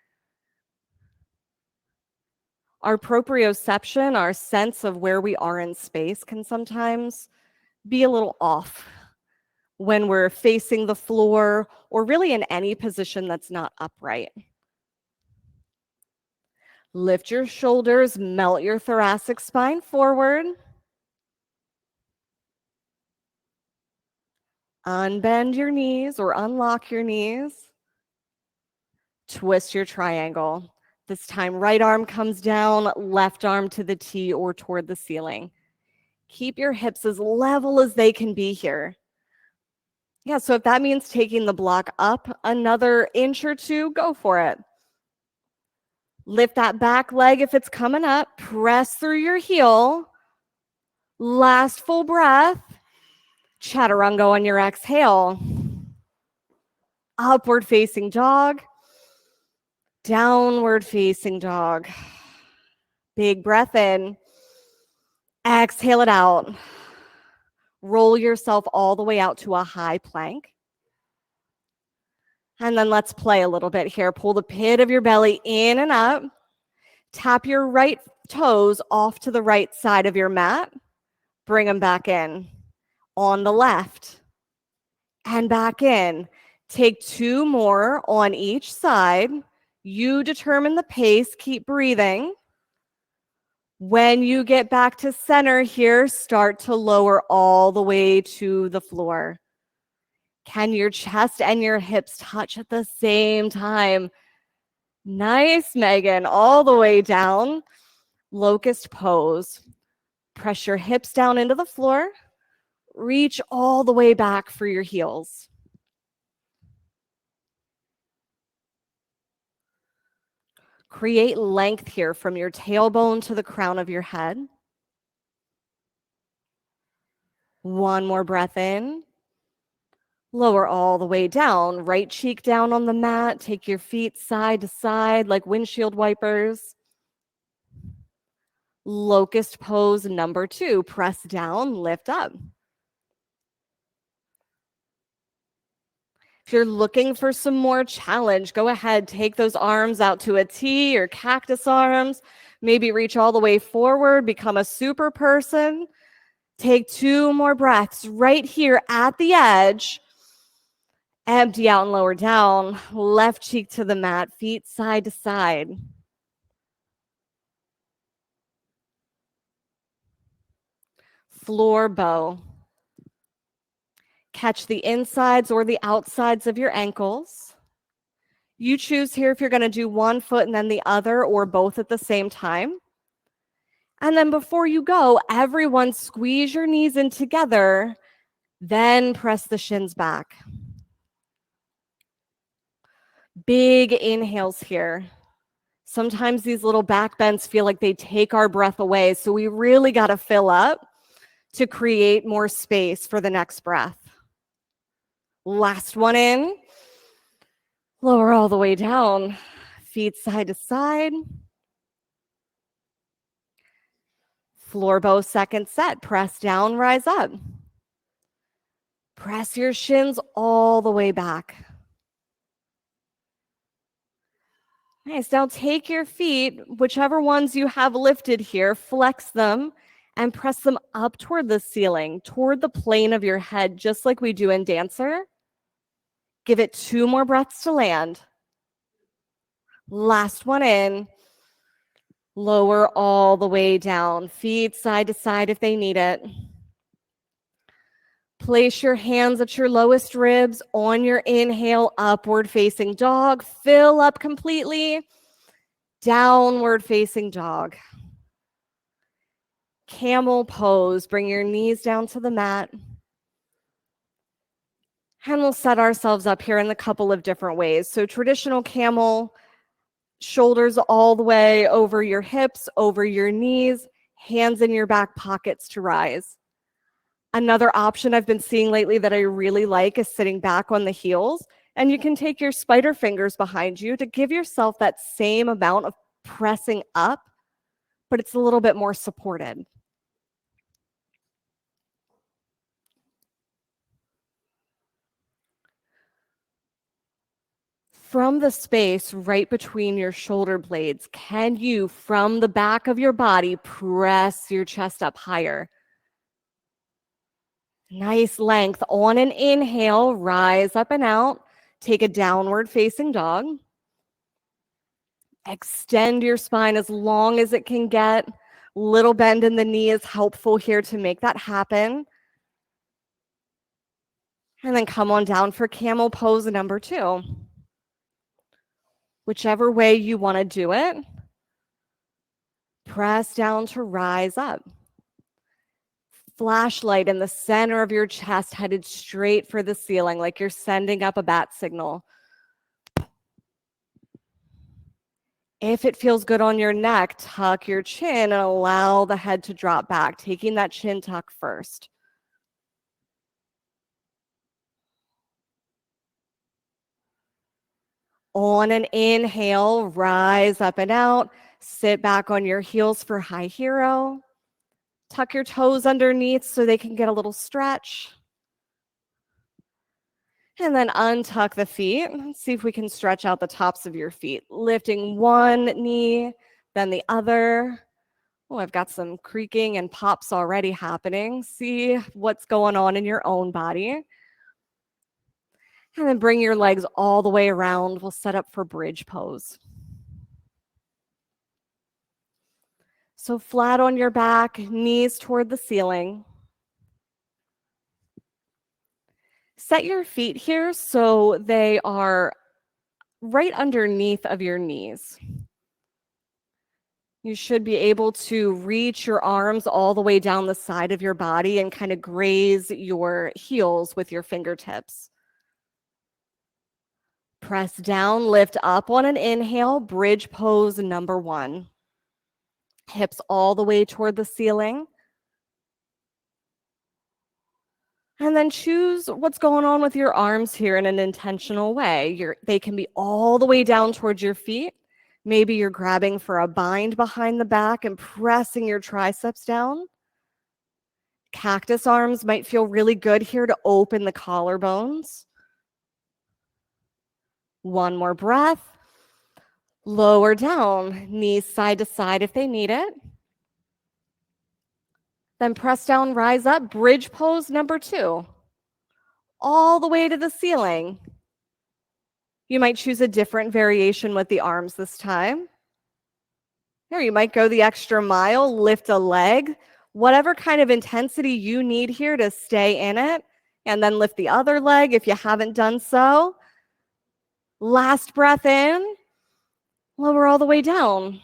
Our proprioception, our sense of where we are in space can sometimes be a little off when we're facing the floor or really in any position that's not upright. Lift your shoulders, melt your thoracic spine forward. Unbend your knees or unlock your knees. Twist your triangle. This time, right arm comes down, left arm to the T or toward the ceiling. Keep your hips as level as they can be here. Yeah, so if that means taking the block up another inch or two, go for it. Lift that back leg if it's coming up. Press through your heel. Last full breath. Chaturanga on your exhale. Upward facing dog. Downward facing dog. Big breath in. Exhale it out. Roll yourself all the way out to a high plank. And then let's play a little bit here. Pull the pit of your belly in and up. Tap your right toes off to the right side of your mat. Bring them back in. On the left. And back in. Take two more on each side. You determine the pace. Keep breathing. When you get back to center here, start to lower all the way to the floor. Can your chest and your hips touch at the same time? Nice, Megan. All the way down. Locust pose. Press your hips down into the floor. Reach all the way back for your heels. Create length here from your tailbone to the crown of your head. One more breath in. Lower all the way down. Right cheek down on the mat. Take your feet side to side like windshield wipers. Locust pose number 2. Press down, lift up. If you're looking for some more challenge, go ahead, take those arms out to a T or cactus arms. Maybe reach all the way forward, become a super person. Take 2 more breaths right here at the edge. Empty out and lower down. Left cheek to the mat, feet side to side. Floor bow. Catch the insides or the outsides of your ankles. You choose here if you're going to do one foot and then the other or both at the same time. And then before you go, everyone squeeze your knees in together, then press the shins back. Big inhales here. Sometimes these little back bends feel like they take our breath away, so we really got to fill up to create more space for the next breath. Last one in. Lower all the way down. Feet side to side. Floor bow second set. Press down, rise up. Press your shins all the way back. Nice. Now take your feet, whichever ones you have lifted here, flex them and press them up toward the ceiling, toward the plane of your head, just like we do in Dancer. Give it 2 more breaths to land. Last one in. Lower all the way down. Feet side to side if they need it. Place your hands at your lowest ribs. On your inhale, upward facing dog. Fill up completely. Downward facing dog. Camel pose. Bring your knees down to the mat. And we'll set ourselves up here in a couple of different ways. So traditional camel, shoulders all the way over your hips, over your knees, hands in your back pockets to rise. Another option I've been seeing lately that I really like is sitting back on the heels. And you can take your spider fingers behind you to give yourself that same amount of pressing up, but it's a little bit more supported. From the space right between your shoulder blades, can you, from the back of your body, press your chest up higher? Nice length. On an inhale, rise up and out. Take a downward facing dog. Extend your spine as long as it can get. Little bend in the knee is helpful here to make that happen. And then come on down for camel pose number 2. Whichever way you want to do it, press down to rise up. Flashlight in the center of your chest, headed straight for the ceiling, like you're sending up a bat signal. If it feels good on your neck, tuck your chin and allow the head to drop back, taking that chin tuck first. On an inhale, rise up and out. Sit back on your heels for high hero. Tuck your toes underneath so they can get a little stretch. And then untuck the feet. Let's see if we can stretch out the tops of your feet. Lifting one knee, then the other. Oh, I've got some creaking and pops already happening. See what's going on in your own body. And then bring your legs all the way around. We'll set up for bridge pose. So flat on your back, knees toward the ceiling. Set your feet here so they are right underneath of your knees. You should be able to reach your arms all the way down the side of your body and kind of graze your heels with your fingertips. Press down, lift up on an inhale, bridge pose number 1. Hips all the way toward the ceiling. And then choose what's going on with your arms here in an intentional way. They can be all the way down towards your feet. Maybe you're grabbing for a bind behind the back and pressing your triceps down. Cactus arms might feel really good here to open the collarbones. One more breath. Lower down, knees side to side if they need it. Then press down, rise up, bridge pose number 2. All the way to the ceiling. You might choose a different variation with the arms this time. Or you might go the extra mile, lift a leg, whatever kind of intensity you need here to stay in it, and then lift the other leg if you haven't done so. Last breath in, lower all the way down.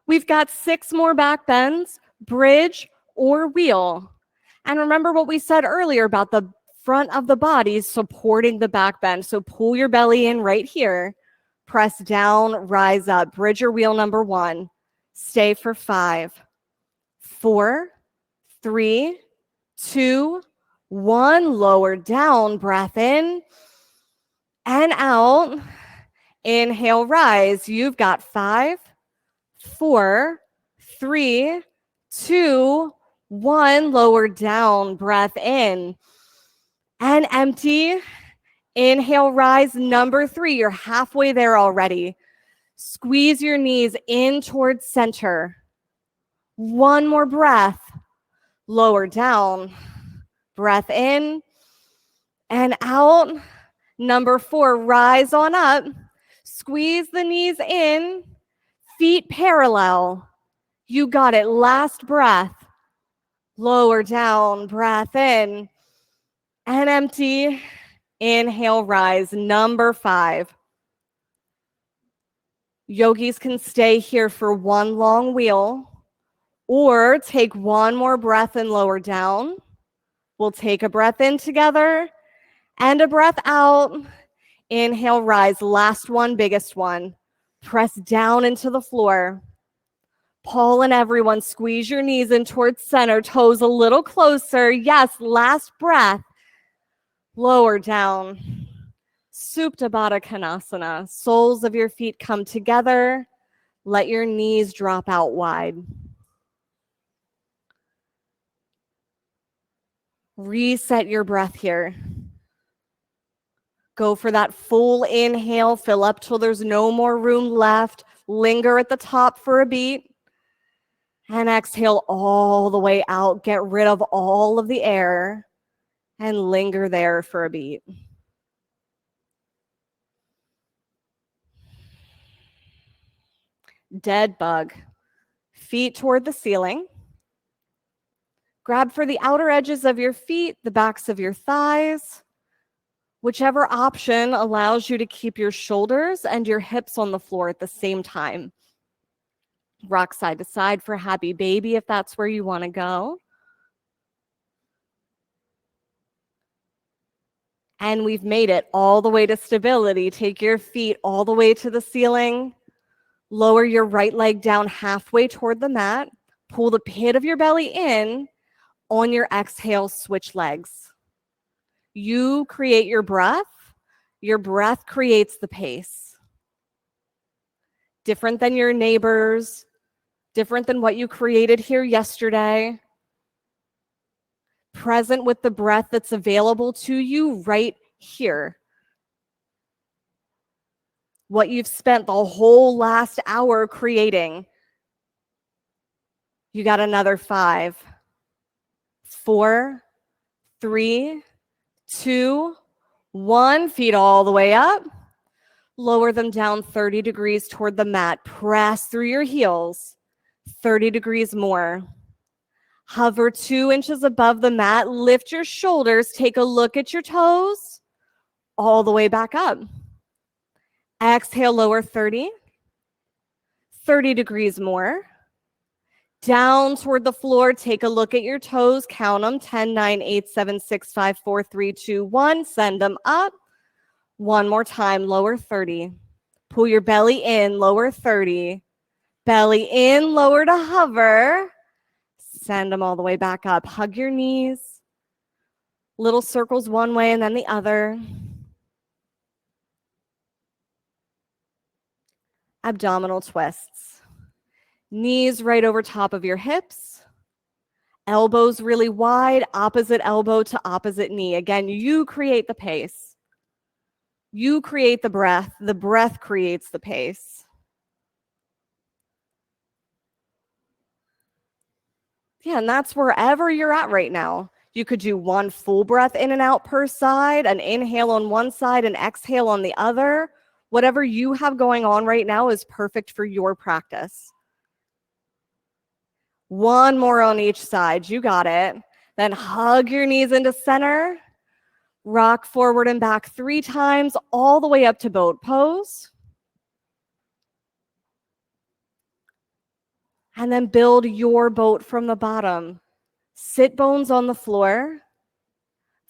We've got 6 more back bends, bridge or wheel. And remember what we said earlier about the front of the body supporting the back bend. So pull your belly in right here. Press down, rise up. Bridge or wheel number 1. Stay for 5, 4, 3, 2, 1. Lower down, breath in and out. Inhale, rise. You've got 5, 4, 3, 2, 1. Lower down, breath in and empty. Inhale, rise. Number 3. You're halfway there already. Squeeze your knees in towards center. One more breath. Lower down. Breath in and out. Number 4, rise on up. Squeeze the knees in. Feet parallel. You got it. Last breath. Lower down. Breath in and empty. Inhale, rise. Number 5. Yogis can stay here for one long wheel or take one more breath and lower down. We'll take a breath in together and a breath out. Inhale, rise. Last one, biggest one. Press down into the floor. Paul and everyone, squeeze your knees in towards center, toes a little closer. Yes, last breath. Lower down. Supta Baddha Konasana. Soles of your feet come together. Let your knees drop out wide. Reset your breath here. Go for that full inhale. Fill up till there's no more room left. Linger at the top for a beat. And exhale all the way out. Get rid of all of the air. And linger there for a beat. Dead bug. Feet toward the ceiling. Grab for the outer edges of your feet, the backs of your thighs. Whichever option allows you to keep your shoulders and your hips on the floor at the same time. Rock side to side for happy baby if that's where you want to go. And we've made it all the way to stability. Take your feet all the way to the ceiling. Lower your right leg down halfway toward the mat. Pull the pit of your belly in. On your exhale, switch legs. You create your breath. Your breath creates the pace. Different than your neighbors. Different than what you created here yesterday. Present with the breath that's available to you right here. What you've spent the whole last hour creating. You got another 5, 4, 3, 2, 1. Feet all the way up. Lower them down 30 degrees toward the mat. Press through your heels. 30 degrees more. Hover 2 inches above the mat. Lift your shoulders. Take a look at your toes. All the way back up. Exhale, lower 30. 30 degrees more. Down toward the floor. Take a look at your toes. Count them. 10, 9, 8, 7, 6, 5, 4, 3, 2, 1. Send them up. One more time. Lower 30. Pull your belly in. Lower 30. Belly in. Lower to hover. Send them all the way back up. Hug your knees. Little circles one way and then the other. Abdominal twists. Knees right over top of your hips. Elbows really wide, opposite elbow to opposite knee. Again, you create the pace. You create the breath creates the pace. Yeah, and that's wherever you're at right now. You could do one full breath in and out per side, an inhale on one side, an exhale on the other. Whatever you have going on right now is perfect for your practice. One more on each side. You got it. Then hug your knees into center. Rock forward and back 3 times, all the way up to boat pose. And then build your boat from the bottom. Sit bones on the floor.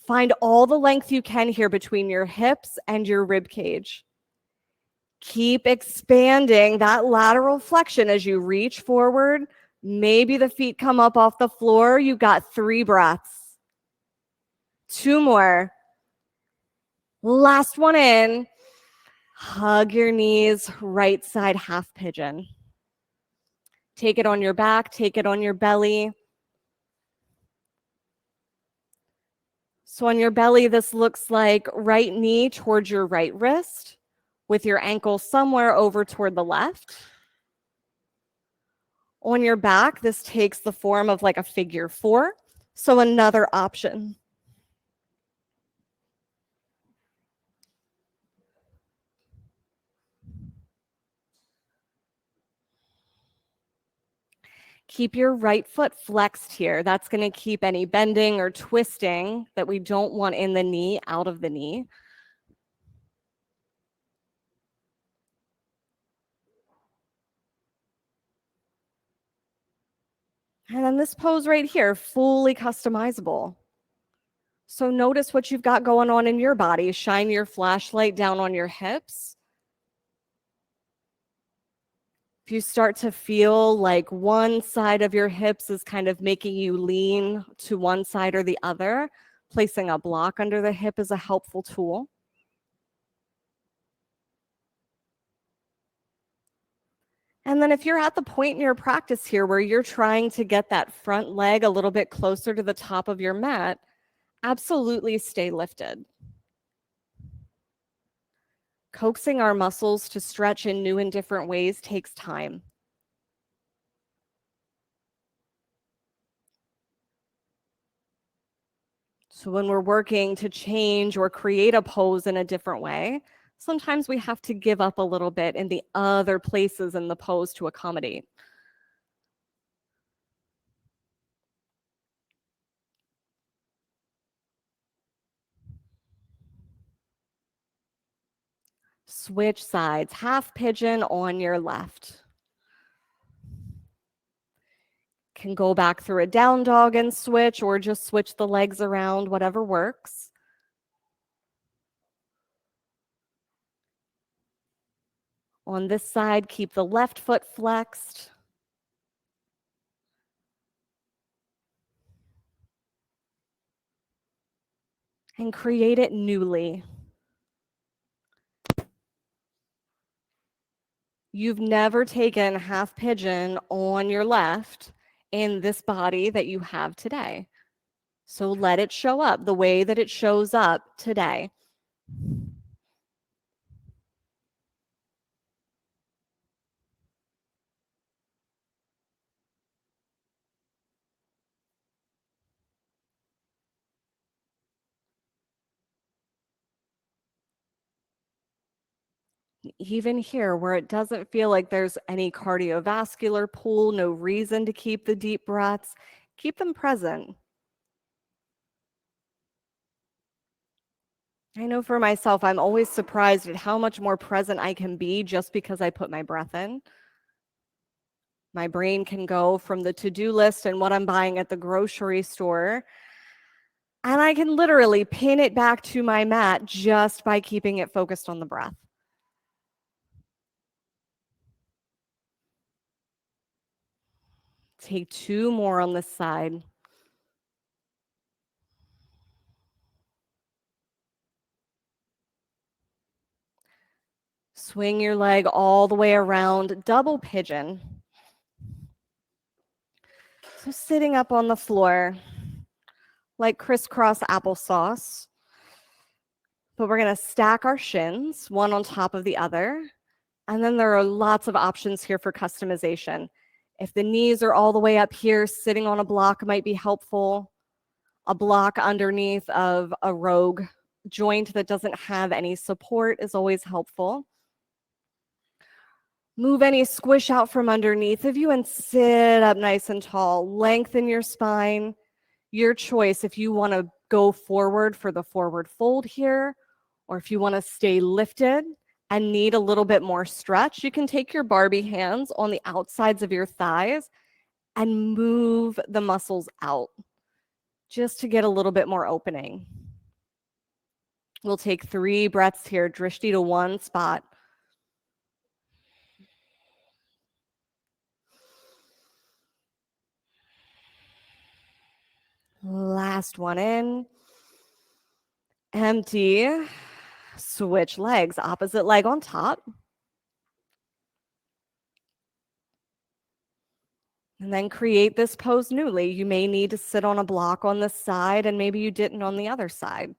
Find all the length you can here between your hips and your rib cage. Keep expanding that lateral flexion as you reach forward. Maybe the feet come up off the floor. You got 3 breaths. 2 more. Last one in. Hug your knees, right side half pigeon. Take it on your back, take it on your belly. So on your belly, this looks like right knee towards your right wrist, with your ankle somewhere over toward the left. On your back, this takes the form of like a figure 4. So another option. Keep your right foot flexed here. That's going to keep any bending or twisting that we don't want in the knee out of the knee. And then this pose right here, fully customizable. So notice what you've got going on in your body. Shine your flashlight down on your hips. If you start to feel like one side of your hips is kind of making you lean to one side or the other, placing a block under the hip is a helpful tool. And then if you're at the point in your practice here where you're trying to get that front leg a little bit closer to the top of your mat, absolutely stay lifted. Coaxing our muscles to stretch in new and different ways takes time. So when we're working to change or create a pose in a different way, sometimes we have to give up a little bit in the other places in the pose to accommodate. Switch sides, half pigeon on your left. Can go back through a down dog and switch, or just switch the legs around, whatever works. On this side, keep the left foot flexed. And create it newly. You've never taken half pigeon on your left in this body that you have today. So let it show up the way that it shows up today. Even here, where it doesn't feel like there's any cardiovascular pull, no reason to keep the deep breaths, keep them present. I know for myself, I'm always surprised at how much more present I can be just because I put my breath in. My brain can go from the to-do list and what I'm buying at the grocery store, and I can literally pin it back to my mat just by keeping it focused on the breath. Take 2 more on this side. Swing your leg all the way around, double pigeon. So sitting up on the floor, like crisscross applesauce. But we're going to stack our shins, one on top of the other. And then there are lots of options here for customization. If the knees are all the way up here, sitting on a block might be helpful. A block underneath of a rogue joint that doesn't have any support is always helpful. Move any squish out from underneath of you and sit up nice and tall. Lengthen your spine. Your choice if you want to go forward for the forward fold here, or if you want to stay lifted and need a little bit more stretch, you can take your Barbie hands on the outsides of your thighs and move the muscles out just to get a little bit more opening. We'll take 3 breaths here, drishti to one spot. Last one in. Empty. Switch legs, opposite leg on top. And then create this pose newly. You may need to sit on a block on this side, and maybe you didn't on the other side.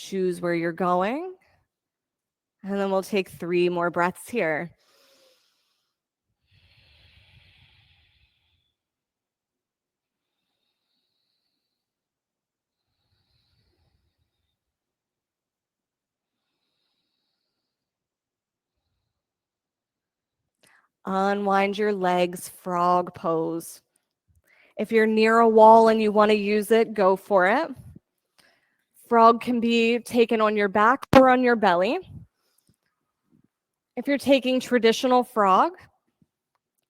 Choose where you're going. And then we'll take 3 more breaths here. Unwind your legs, frog pose. If you're near a wall and you want to use it, go for it. Frog can be taken on your back or on your belly. If you're taking traditional frog,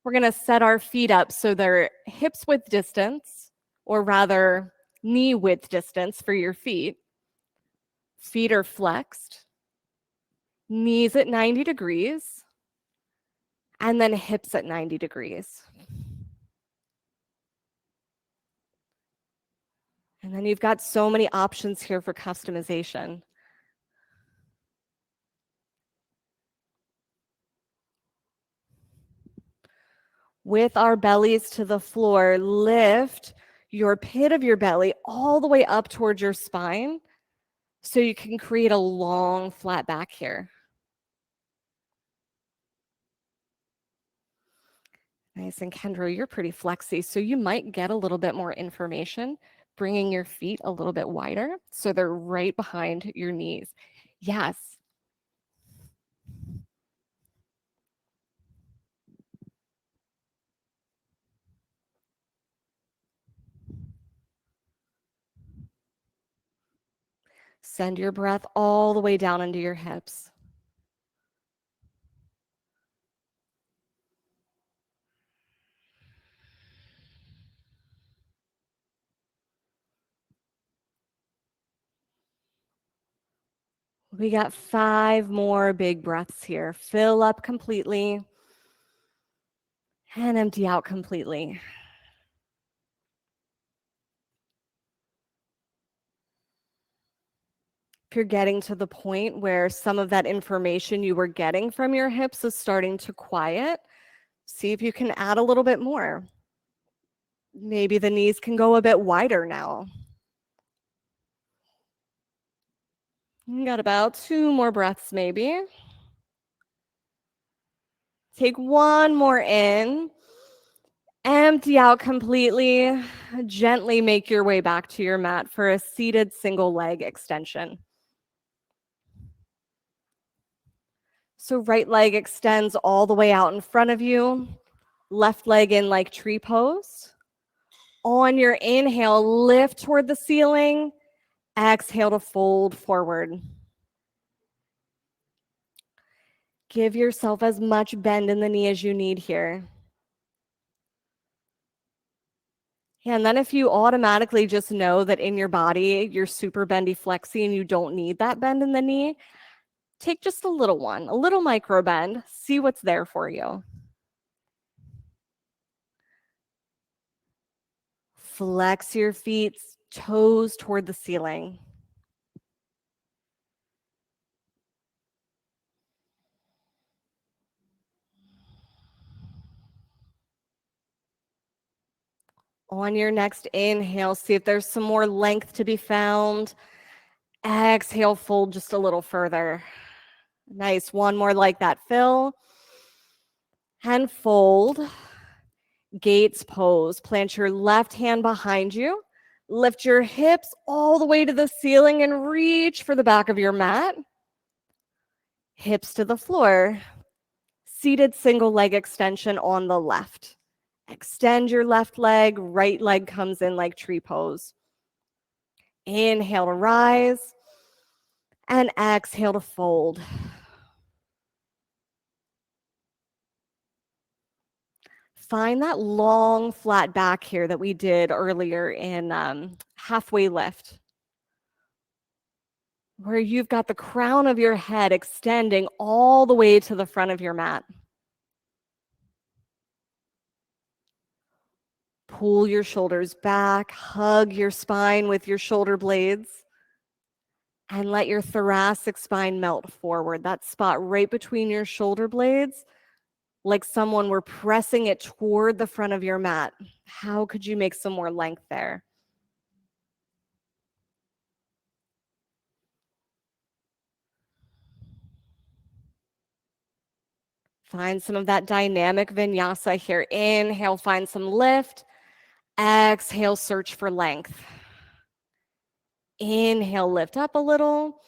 we're going to set our feet up so they're hips width distance, or rather knee width distance for your feet. Feet are flexed, knees at 90 degrees, and then hips at 90 degrees. And then you've got so many options here for customization. With our bellies to the floor, lift your pit of your belly all the way up towards your spine so you can create a long, flat back here. Nice, and Kendra, you're pretty flexy, so you might get a little bit more information bringing your feet a little bit wider so they're right behind your knees. Yes. Send your breath all the way down into your hips. We got 5 more big breaths here. Fill up completely and empty out completely. If you're getting to the point where some of that information you were getting from your hips is starting to quiet, see if you can add a little bit more. Maybe the knees can go a bit wider now. You got about 2 more breaths maybe. Take 1 more in. Empty out completely. Gently make your way back to your mat for a seated single leg extension. So right leg extends all the way out in front of you. Left leg in like tree pose. On your inhale, lift toward the ceiling. Exhale to fold forward. Give yourself as much bend in the knee as you need here. And then if you automatically just know that in your body, you're super bendy flexy and you don't need that bend in the knee, take just a little one, a little micro bend, see what's there for you. Flex your feet, toes toward the ceiling. On your next inhale, see if there's some more length to be found. Exhale, fold just a little further. Nice, one more like that, fill. And fold. Gates pose. Plant your left hand behind you. Lift your hips all the way to the ceiling and reach for the back of your mat. Hips to the floor. Seated single leg extension on the left. Extend your left leg, right leg comes in like tree pose. Inhale to rise and exhale to fold. Find that long flat back here that we did earlier in halfway lift, where you've got the crown of your head extending all the way to the front of your mat. Pull your shoulders back, hug your spine with your shoulder blades, and let your thoracic spine melt forward. That spot right between your shoulder blades, like someone were pressing it toward the front of your mat. How could you make some more length there? Find some of that dynamic vinyasa here. Inhale, find some lift. Exhale, search for length. Inhale, lift up a little.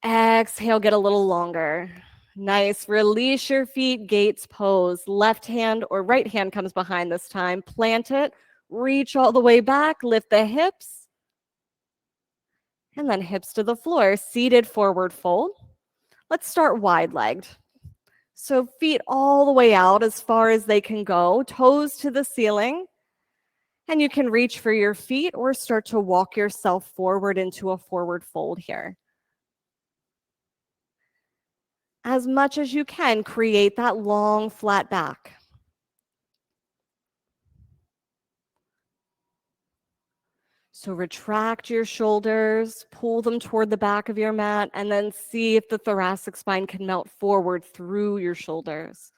Exhale, get a little longer. Nice. Release your feet, gates pose. Left hand or right hand comes behind this time. Plant it. Reach all the way back. Lift the hips. And then hips to the floor. Seated forward fold. Let's start wide-legged. So feet all the way out as far as they can go. Toes to the ceiling. And you can reach for your feet or start to walk yourself forward into a forward fold here. As much as you can, create that long, flat back. So retract your shoulders, pull them toward the back of your mat, and then see if the thoracic spine can melt forward through your shoulders.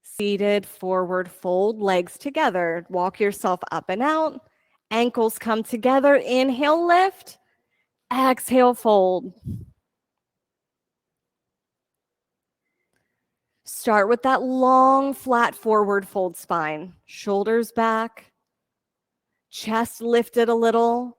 Seated forward fold, legs together. Walk yourself up and out. Ankles come together. Inhale, lift. Exhale, fold. Start with that long, flat forward fold spine. Shoulders back. Chest lifted a little.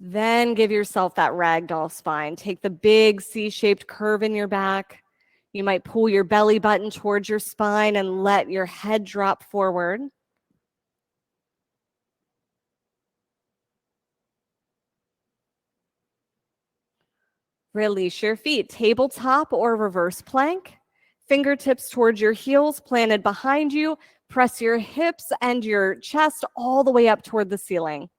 Then give yourself that ragdoll spine. Take the big C-shaped curve in your back. You might pull your belly button towards your spine and let your head drop forward. Release your feet, tabletop or reverse plank. Fingertips towards your heels, planted behind you. Press your hips and your chest all the way up toward the ceiling.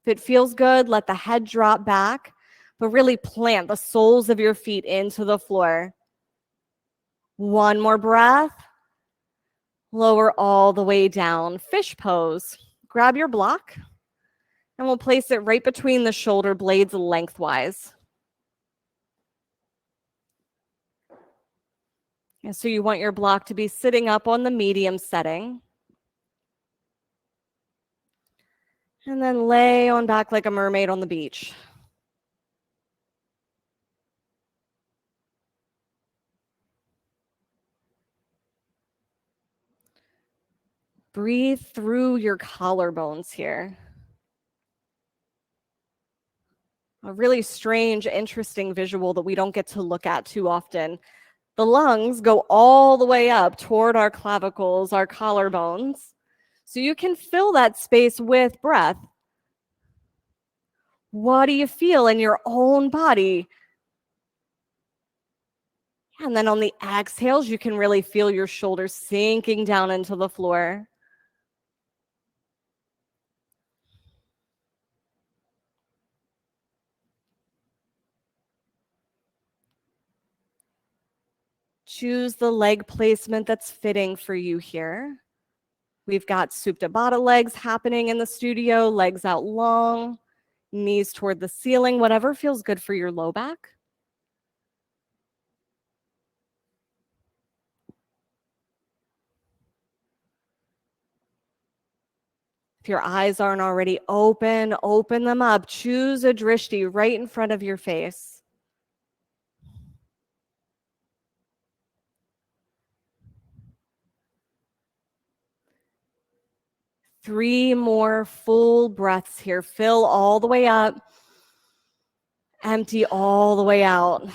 If it feels good, let the head drop back, but really plant the soles of your feet into the floor. One more breath. Lower all the way down. Fish pose. Grab your block, and we'll place it right between the shoulder blades lengthwise. And so you want your block to be sitting up on the medium setting. And then lay on back like a mermaid on the beach. Breathe through your collarbones here. A really strange, interesting visual that we don't get to look at too often. The lungs go all the way up toward our clavicles, our collarbones. So you can fill that space with breath. What do you feel in your own body? And then on the exhales, you can really feel your shoulders sinking down into the floor. Choose the leg placement that's fitting for you here. We've got Supta Baddha legs happening in the studio, legs out long, knees toward the ceiling, whatever feels good for your low back. If your eyes aren't already open, open them up. Choose a drishti right in front of your face. Three more full breaths here. Fill all the way up. Empty all the way out.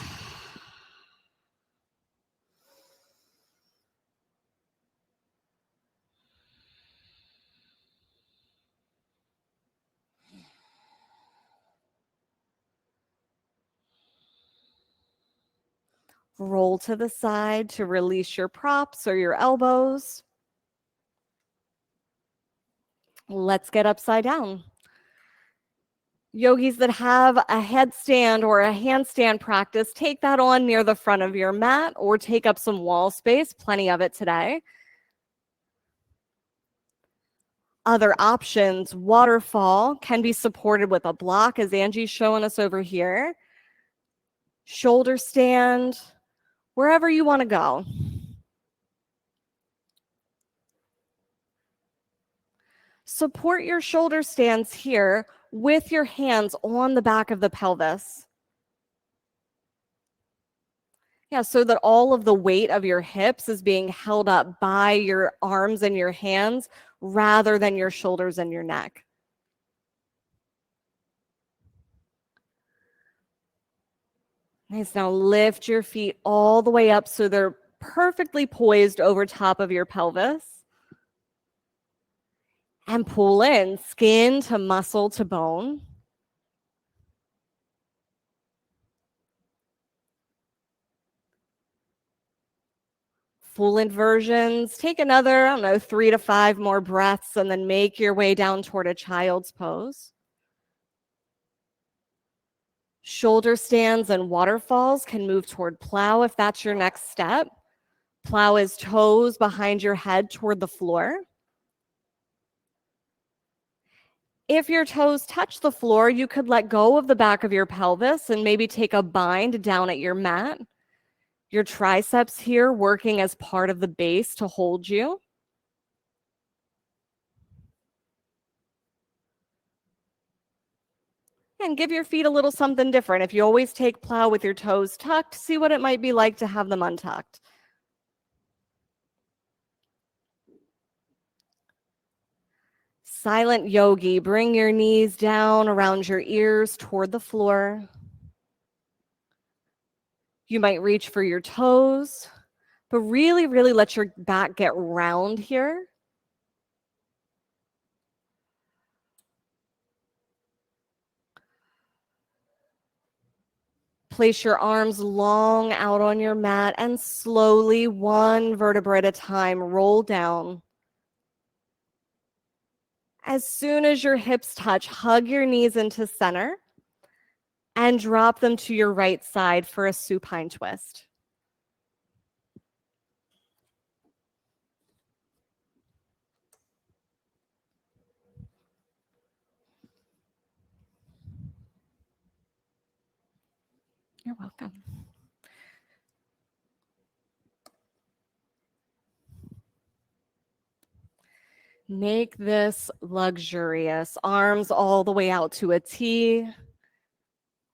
Roll to the side to release your props or your elbows. Let's get upside down. Yogis that have a headstand or a handstand practice, take that on near the front of your mat or take up some wall space, plenty of it today. Other options, waterfall can be supported with a block, as Angie's showing us over here. Shoulder stand, wherever you want to go. Support your shoulder stands here with your hands on the back of the pelvis. Yeah, so that all of the weight of your hips is being held up by your arms and your hands rather than your shoulders and your neck. Nice. Now lift your feet all the way up so they're perfectly poised over top of your pelvis. And pull in, skin to muscle to bone. Full inversions. Take another, 3 to 5 more breaths and then make your way down toward a child's pose. Shoulder stands and waterfalls can move toward plow if that's your next step. Plow is toes behind your head toward the floor. If your toes touch the floor, you could let go of the back of your pelvis and maybe take a bind down at your mat. Your triceps here working as part of the base to hold you. And give your feet a little something different. If you always take plow with your toes tucked, see what it might be like to have them untucked. Silent yogi, bring your knees down around your ears toward the floor. You might reach for your toes, but really, really let your back get round here. Place your arms long out on your mat and slowly, one vertebra at a time, roll down. As soon as your hips touch, hug your knees into center and drop them to your right side for a supine twist. You're welcome. Make this luxurious. Arms all the way out to a T.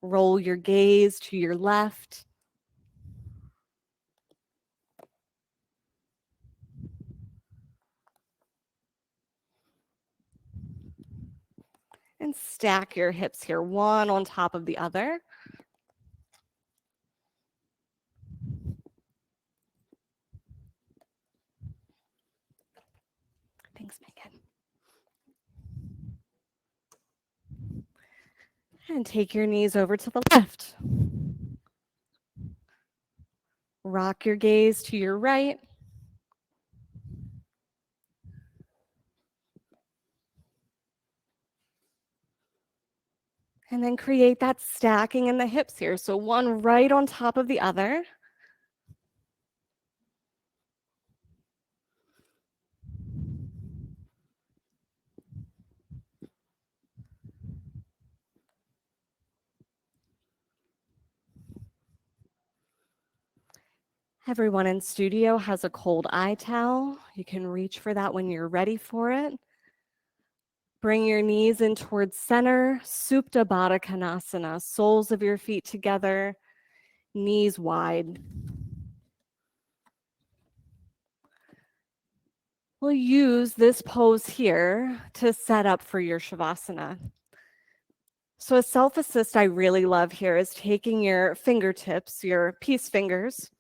Roll your gaze to your left. And stack your hips here, one on top of the other. Thanks, Megan. And take your knees over to the left. Rock your gaze to your right. And then create that stacking in the hips here. So one right on top of the other. Everyone in studio has a cold eye towel. You can reach for that when you're ready for it. Bring your knees in towards center, Supta Baddha Konasana, soles of your feet together, knees wide. We'll use this pose here to set up for your Shavasana. So a self-assist I really love here is taking your fingertips, your peace fingers,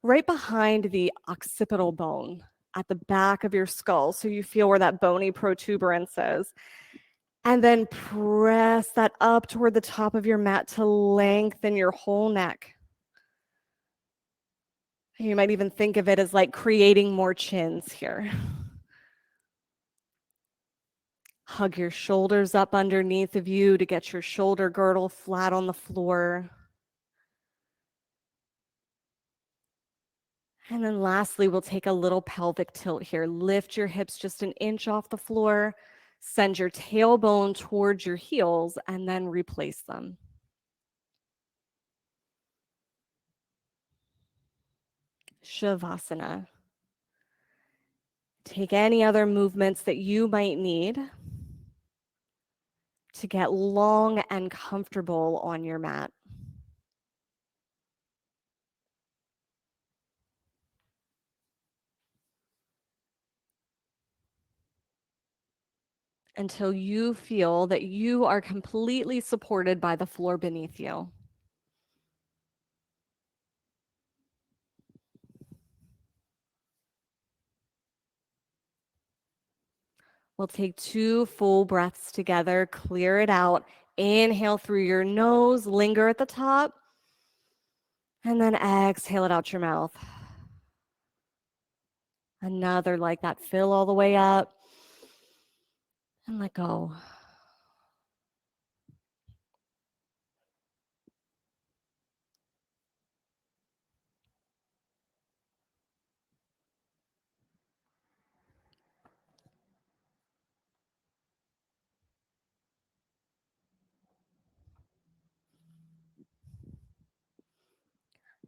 right behind the occipital bone at the back of your skull, so you feel where that bony protuberance is. And then press that up toward the top of your mat to lengthen your whole neck. You might even think of it as like creating more chins here. Hug your shoulders up underneath of you to get your shoulder girdle flat on the floor. And then lastly, we'll take a little pelvic tilt here. Lift your hips just an inch off the floor. Send your tailbone towards your heels and then replace them. Shavasana. Take any other movements that you might need to get long and comfortable on your mat. Until you feel that you are completely supported by the floor beneath you. We'll take 2 full breaths together, clear it out. Inhale through your nose, linger at the top, and then exhale it out your mouth. Another like that, fill all the way up and let go.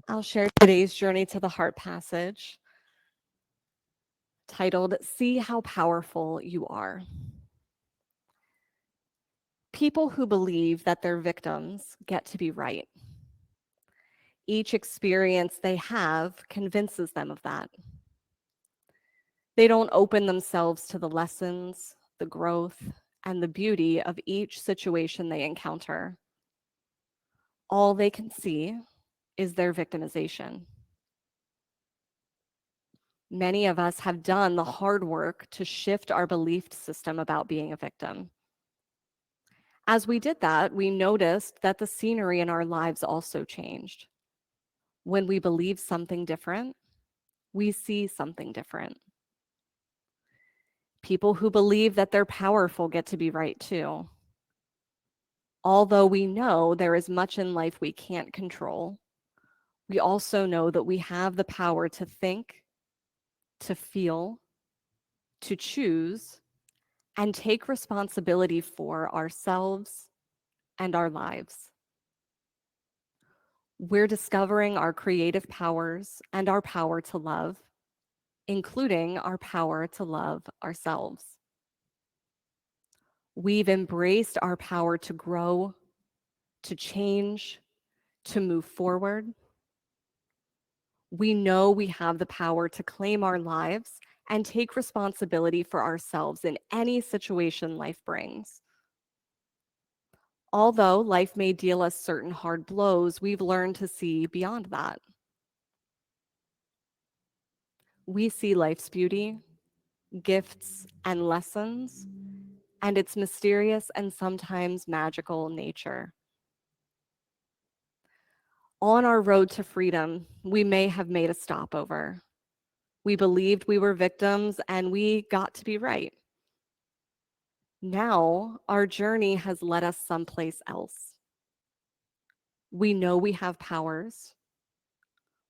I'll share today's journey to the heart passage titled, See How Powerful You Are. People who believe that they're victims get to be right. Each experience they have convinces them of that. They don't open themselves to the lessons, the growth, and the beauty of each situation they encounter. All they can see is their victimization. Many of us have done the hard work to shift our belief system about being a victim. As we did that, we noticed that the scenery in our lives also changed. When we believe something different, we see something different. People who believe that they're powerful get to be right too. Although we know there is much in life we can't control, we also know that we have the power to think, to feel, to choose, and take responsibility for ourselves and our lives. We're discovering our creative powers and our power to love, including our power to love ourselves. We've embraced our power to grow, to change, to move forward. We know we have the power to claim our lives and take responsibility for ourselves in any situation life brings. Although life may deal us certain hard blows, we've learned to see beyond that. We see life's beauty, gifts, and lessons, and its mysterious and sometimes magical nature. On our road to freedom, we may have made a stopover. We believed we were victims and we got to be right. Now, our journey has led us someplace else. We know we have powers.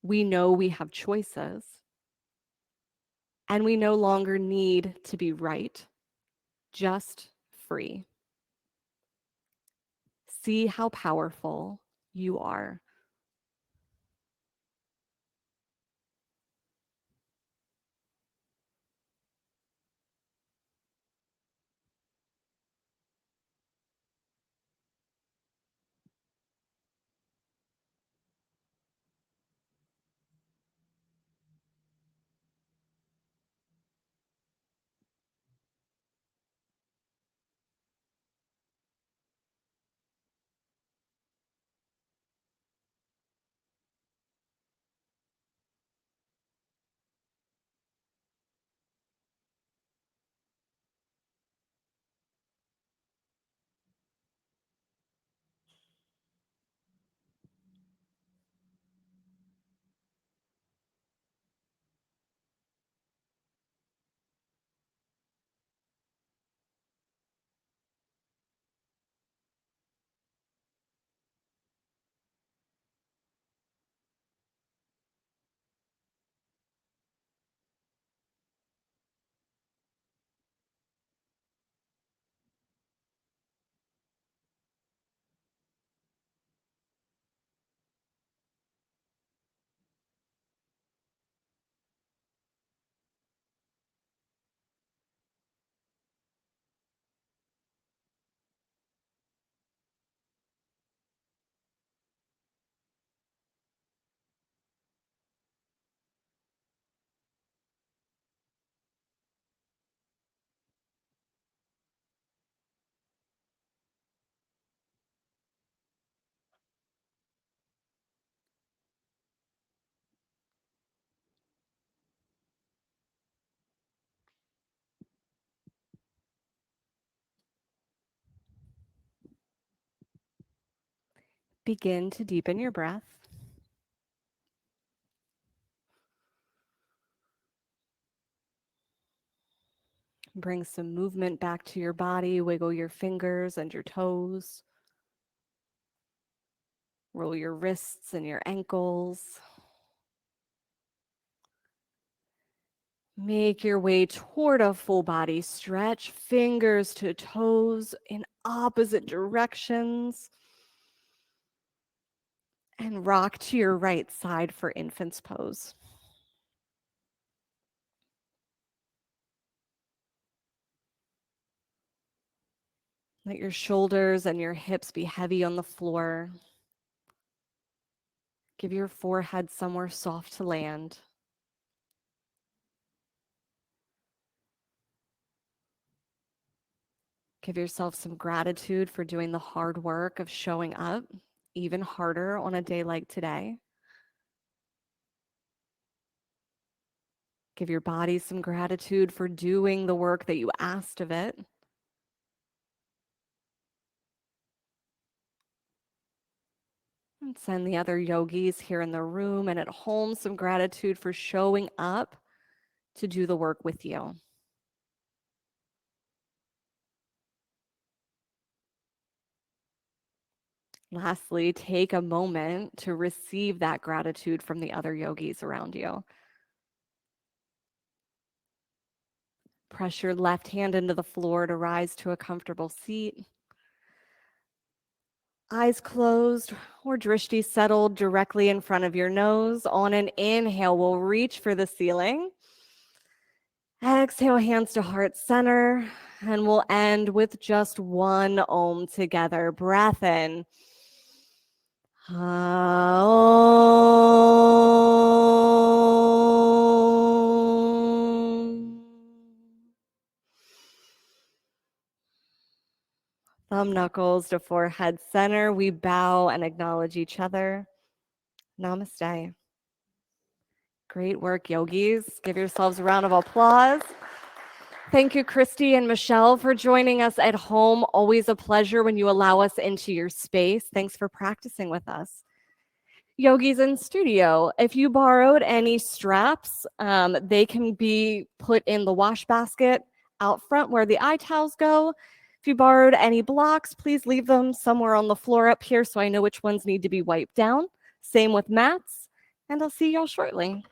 We know we have choices. And we no longer need to be right, just free. See how powerful you are. Begin to deepen your breath. Bring some movement back to your body. Wiggle your fingers and your toes. Roll your wrists and your ankles. Make your way toward a full body stretch, fingers to toes in opposite directions. And rock to your right side for infant's pose. Let your shoulders and your hips be heavy on the floor. Give your forehead somewhere soft to land. Give yourself some gratitude for doing the hard work of showing up, even harder on a day like today. Give your body some gratitude for doing the work that you asked of it. And send the other yogis here in the room and at home some gratitude for showing up to do the work with you. Lastly, take a moment to receive that gratitude from the other yogis around you. Press your left hand into the floor to rise to a comfortable seat. Eyes closed or drishti settled directly in front of your nose. On an inhale, we'll reach for the ceiling. Exhale, hands to heart center. And we'll end with just one Om together. Breath in. Om. Thumb knuckles to forehead center. We bow and acknowledge each other. Namaste. Great work, yogis. Give yourselves a round of applause. Thank you, Christy and Michelle, for joining us at home. Always a pleasure when you allow us into your space. Thanks for practicing with us. Yogis in studio, if you borrowed any straps, they can be put in the wash basket out front where the eye towels go. If you borrowed any blocks, please leave them somewhere on the floor up here so I know which ones need to be wiped down. Same with mats, and I'll see y'all shortly.